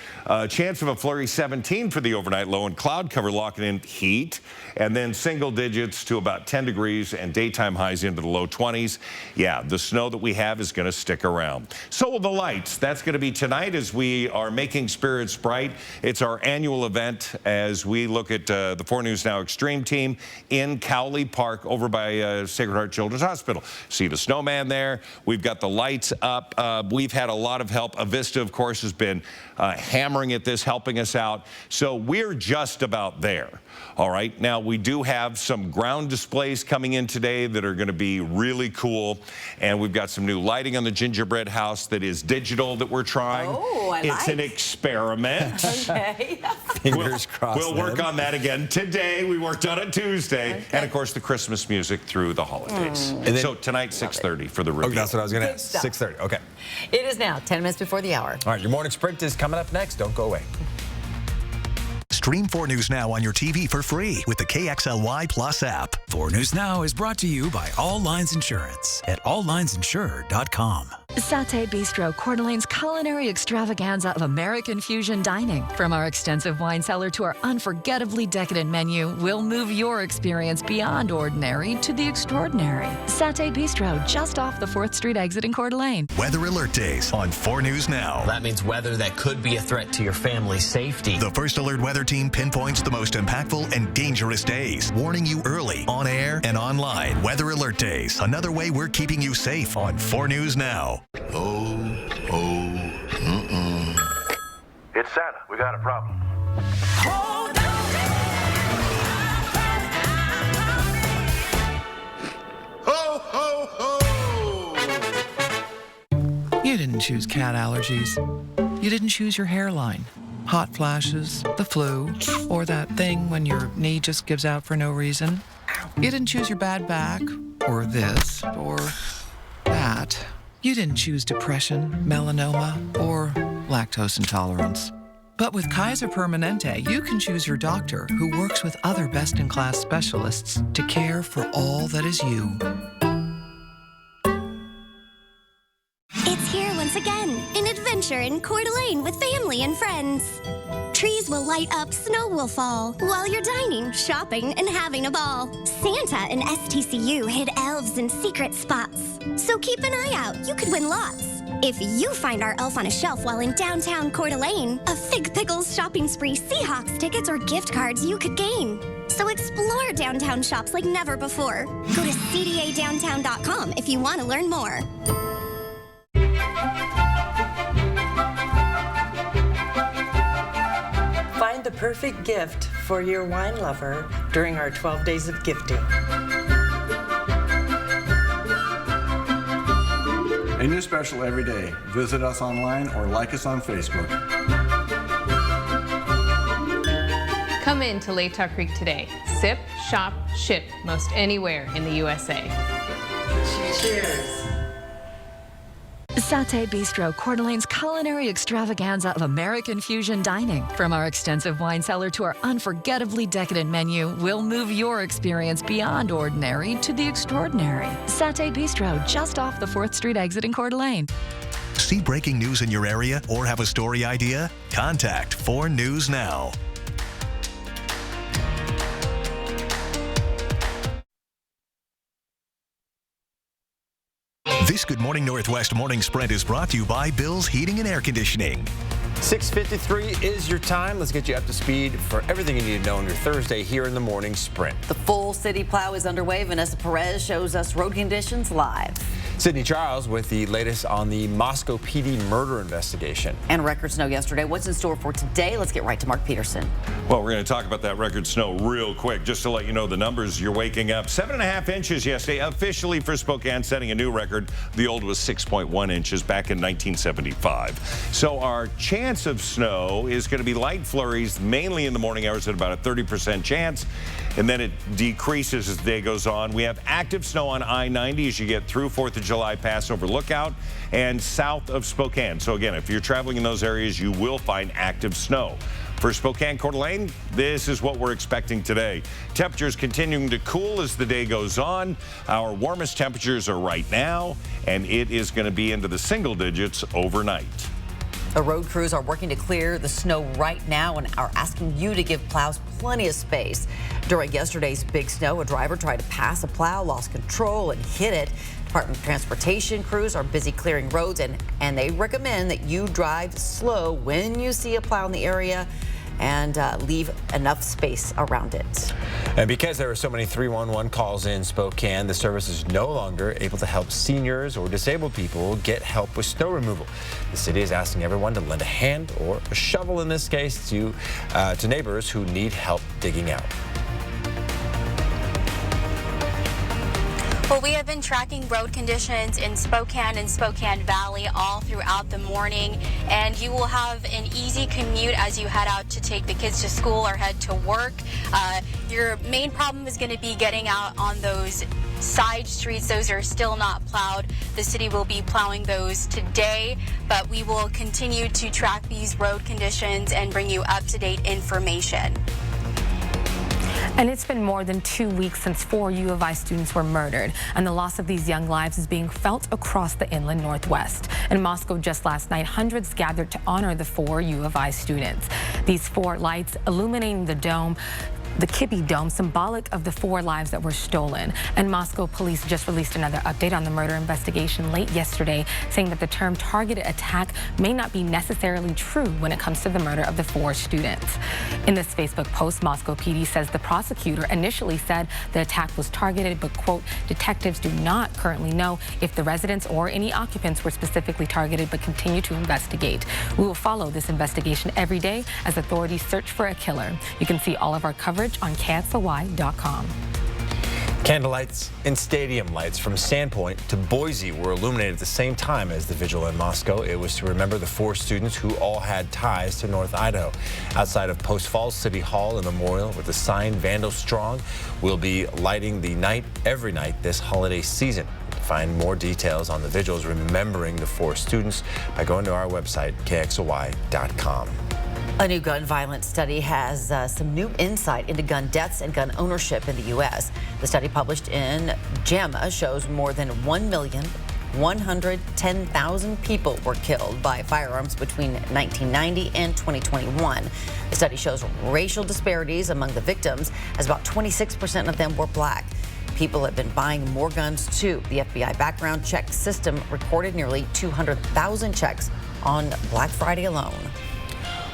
Chance of a flurry 17 for the overnight low, and cloud cover locking in heat. And then single digits to about 10 degrees and daytime highs into the low 20s. Yeah, the snow that we have is going to stick around. So will the lights. That's going to be tonight as we are making spirits bright. It's our annual event as we look at the 4 News Now Extreme team in Cowley Park over by Sacred Heart Children's Hospital. See the snowman there. We've got the lights up. We've had a lot of help. Avista, of course, has been hammering at this, helping us out. So we're just about there. All right. Now, we do have some ground displays coming in today that are going to be really cool. And we've got some new lighting on the gingerbread house that is digital that we're trying. Oh, it's an experiment. Okay. Fingers crossed. We'll work on that again today. We worked on it Tuesday. Okay. And, of course, the Christmas music through the holidays. And then, so tonight, 6:30 for the reveal. Okay, that's what I was going to ask. 6:30. Okay. It is now 10 minutes before the hour. All right, your morning sprint is coming up next. Don't go away. Stream 4 News Now on your TV for free with the KXLY Plus app. 4 News Now is brought to you by All Lines Insurance at alllinesinsured.com. Satay Bistro, Coeur d'Alene's culinary extravaganza of American fusion dining. From our extensive wine cellar to our unforgettably decadent menu, we'll move your experience beyond ordinary to the extraordinary. Satay Bistro, just off the 4th Street exit in Coeur d'Alene. Weather Alert Days on 4 News Now. That means weather that could be a threat to your family's safety. The First Alert Weather Team pinpoints the most impactful and dangerous days, warning you early, on air and online. Weather Alert Days, another way we're keeping you safe on 4 News Now. It's Santa. We got a problem. Ho, ho, ho! You didn't choose cat allergies. You didn't choose your hairline, hot flashes, the flu, or that thing when your knee just gives out for no reason. You didn't choose your bad back, or this, or that. You didn't choose depression, melanoma, or lactose intolerance. But with Kaiser Permanente, you can choose your doctor who works with other best-in-class specialists to care for all that is you. It's here once again, an adventure in Coeur d'Alene with family and friends. Trees will light up, snow will fall, while you're dining, shopping, and having a ball. Santa and STCU hid elves in secret spots. So keep an eye out, you could win lots. If you find our elf on a shelf while in downtown Coeur d'Alene, a Fig Pickles shopping spree, Seahawks tickets, or gift cards you could gain. So explore downtown shops like never before. Go to cdadowntown.com if you want to learn more. Find the perfect gift for your wine lover during our 12 days of gifting. A new special every day. Visit us online or like us on Facebook. Come in to Latah Creek today. Sip, shop, ship most anywhere in the USA. Cheers. Satay Bistro, Coeur d'Alene's culinary extravaganza of American fusion dining. From our extensive wine cellar to our unforgettably decadent menu, we'll move your experience beyond ordinary to the extraordinary. Satay Bistro, just off the 4th Street exit in Coeur d'Alene. See breaking news in your area or have a story idea? Contact 4 News Now. This Good Morning Northwest morning sprint is brought to you by Bill's Heating and Air Conditioning. 6:53 is your time. Let's get you up to speed for everything you need to know on your Thursday here in the morning sprint. The full city plow is underway. Vanessa Perez shows us road conditions live. Sydney Charles with the latest on the Moscow PD murder investigation. And record snow yesterday. What's in store for today? Let's get right to Mark Peterson. Well, we're going to talk about that record snow real quick. Just to let you know the numbers, you're waking up. 7.5 inches yesterday, officially for Spokane, setting a new record. The old was 6.1 inches back in 1975. So our chance of snow is going to be light flurries, mainly in the morning hours at about a 30% chance. And then it decreases as the day goes on. We have active snow on I-90 as you get through 4th of July Passover Lookout and south of Spokane. So again, if you're traveling in those areas, you will find active snow. For Spokane, Coeur d'Alene, this is what we're expecting today. Temperatures continuing to cool as the day goes on. Our warmest temperatures are right now, and it is going to be into the single digits overnight. The road crews are working to clear the snow right now and are asking you to give plows plenty of space. During yesterday's big snow, a driver tried to pass a plow, lost control and hit it. Department of Transportation crews are busy clearing roads and they recommend that you drive slow when you see a plow in the area and leave enough space around it. And because there are so many 311 calls in Spokane, the service is no longer able to help seniors or disabled people get help with snow removal. The city is asking everyone to lend a hand or a shovel in this case to neighbors who need help digging out. Well, we have been tracking road conditions in Spokane and Spokane Valley all throughout the morning, and you will have an easy commute as you head out to take the kids to school or head to work. Your main problem is going to be getting out on those side streets. Those are still not plowed. The city will be plowing those today, but we will continue to track these road conditions and bring you up-to-date information. And it's been more than 2 weeks since 4 U of I students were murdered, and the loss of these young lives is being felt across the inland Northwest. In Moscow just last night, hundreds gathered to honor the 4 U of I students. These 4 lights illuminating the dome, the Kibbe Dome, symbolic of the 4 lives that were stolen. And Moscow police just released another update on the murder investigation late yesterday, saying that the term targeted attack may not be necessarily true when it comes to the murder of the 4 students. In this Facebook post, Moscow PD says the prosecutor initially said the attack was targeted, but, quote, detectives do not currently know if the residents or any occupants were specifically targeted, but continue to investigate. We will follow this investigation every day as authorities search for a killer. You can see all of our coverage on KXLY.com. Candlelights and stadium lights from Sandpoint to Boise were illuminated at the same time as the vigil in Moscow. It was to remember the 4 students who all had ties to North Idaho. Outside of Post Falls City Hall, a memorial with the sign "Vandal Strong" will be lighting the night every night this holiday season. Find more details on the vigils remembering the 4 students by going to our website, KXLY.com. A new gun violence study has some new insight into gun deaths and gun ownership in the U.S. The study published in JAMA shows more than 1,110,000 people were killed by firearms between 1990 and 2021. The study shows racial disparities among the victims, as about 26% of them were black. People have been buying more guns too. The FBI background check system recorded nearly 200,000 checks on Black Friday alone.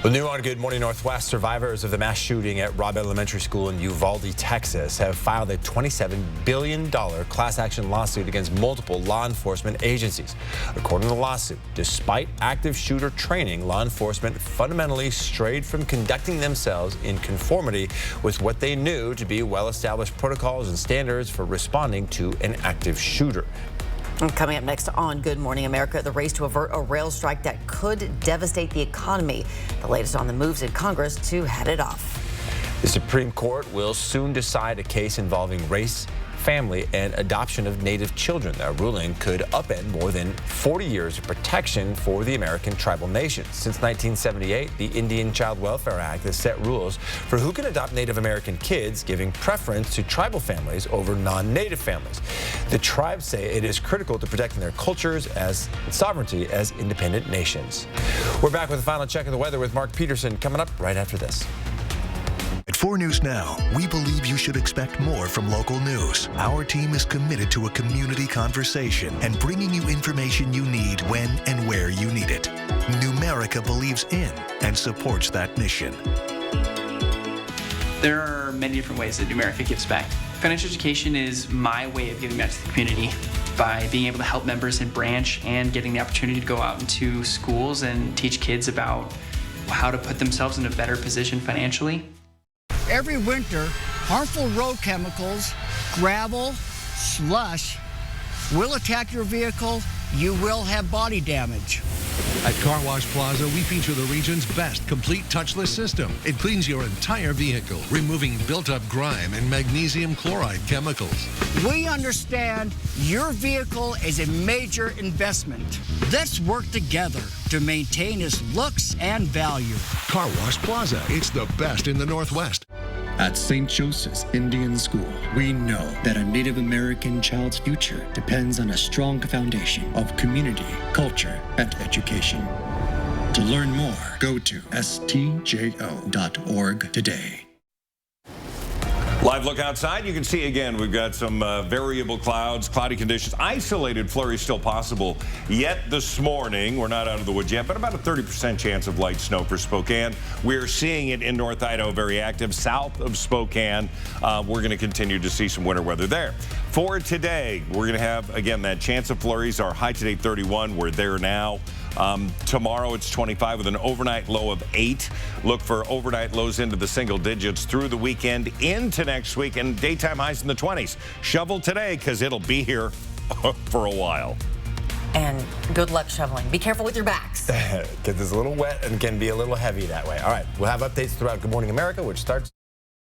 Well, new on Good Morning Northwest, survivors of the mass shooting at Robb Elementary School in Uvalde, Texas, have filed a $27 billion class action lawsuit against multiple law enforcement agencies. According to the lawsuit, despite active shooter training, law enforcement fundamentally strayed from conducting themselves in conformity with what they knew to be well-established protocols and standards for responding to an active shooter. Coming up next on Good Morning America, the race to avert a rail strike that could devastate the economy. The latest on the moves in Congress to head it off. The Supreme Court will soon decide a case involving race, family, and adoption of Native children. That ruling could upend more than 40 years of protection for the American tribal nations. Since 1978, the Indian Child Welfare Act has set rules for who can adopt Native American kids, giving preference to tribal families over non-Native families. The tribes say it is critical to protecting their cultures as sovereignty as independent nations. We're back with a final check of the weather with Mark Peterson coming up right after this. At 4 News Now, we believe you should expect more from local news. Our team is committed to a community conversation and bringing you information you need when and where you need it. Numerica believes in and supports that mission. There are many different ways that Numerica gives back. Financial education is my way of giving back to the community by being able to help members in branch and getting the opportunity to go out into schools and teach kids about how to put themselves in a better position financially. Every winter, harmful road chemicals, gravel, slush will attack your vehicle. You will have body damage. At Car Wash Plaza, we feature the region's best complete touchless system. It cleans your entire vehicle, removing built-up grime and magnesium chloride chemicals. We understand your vehicle is a major investment. Let's work together to maintain its looks and value. Car Wash Plaza, it's the best in the Northwest. At St. Joseph's Indian School, we know that a Native American child's future depends on a strong foundation of community, culture, and education. To learn more, go to stjo.org today. Live look outside. You can see again, we've got some variable clouds, cloudy conditions, isolated flurries still possible yet this morning. We're not out of the woods yet, but about a 30% chance of light snow for Spokane. We're seeing it in North Idaho, very active. South of Spokane, we're going to continue to see some winter weather there. For today, we're going to have, again, that chance of flurries. Our high today, 31. We're there now. Tomorrow it's 25 with an overnight low of 8. Look for overnight lows into the single digits through the weekend into next week, and daytime highs in the 20s. Shovel today because it'll be here for a while. And good luck shoveling. Be careful with your backs. Because it's a little wet and can be a little heavy that way. All right, we'll have updates throughout Good Morning America, which starts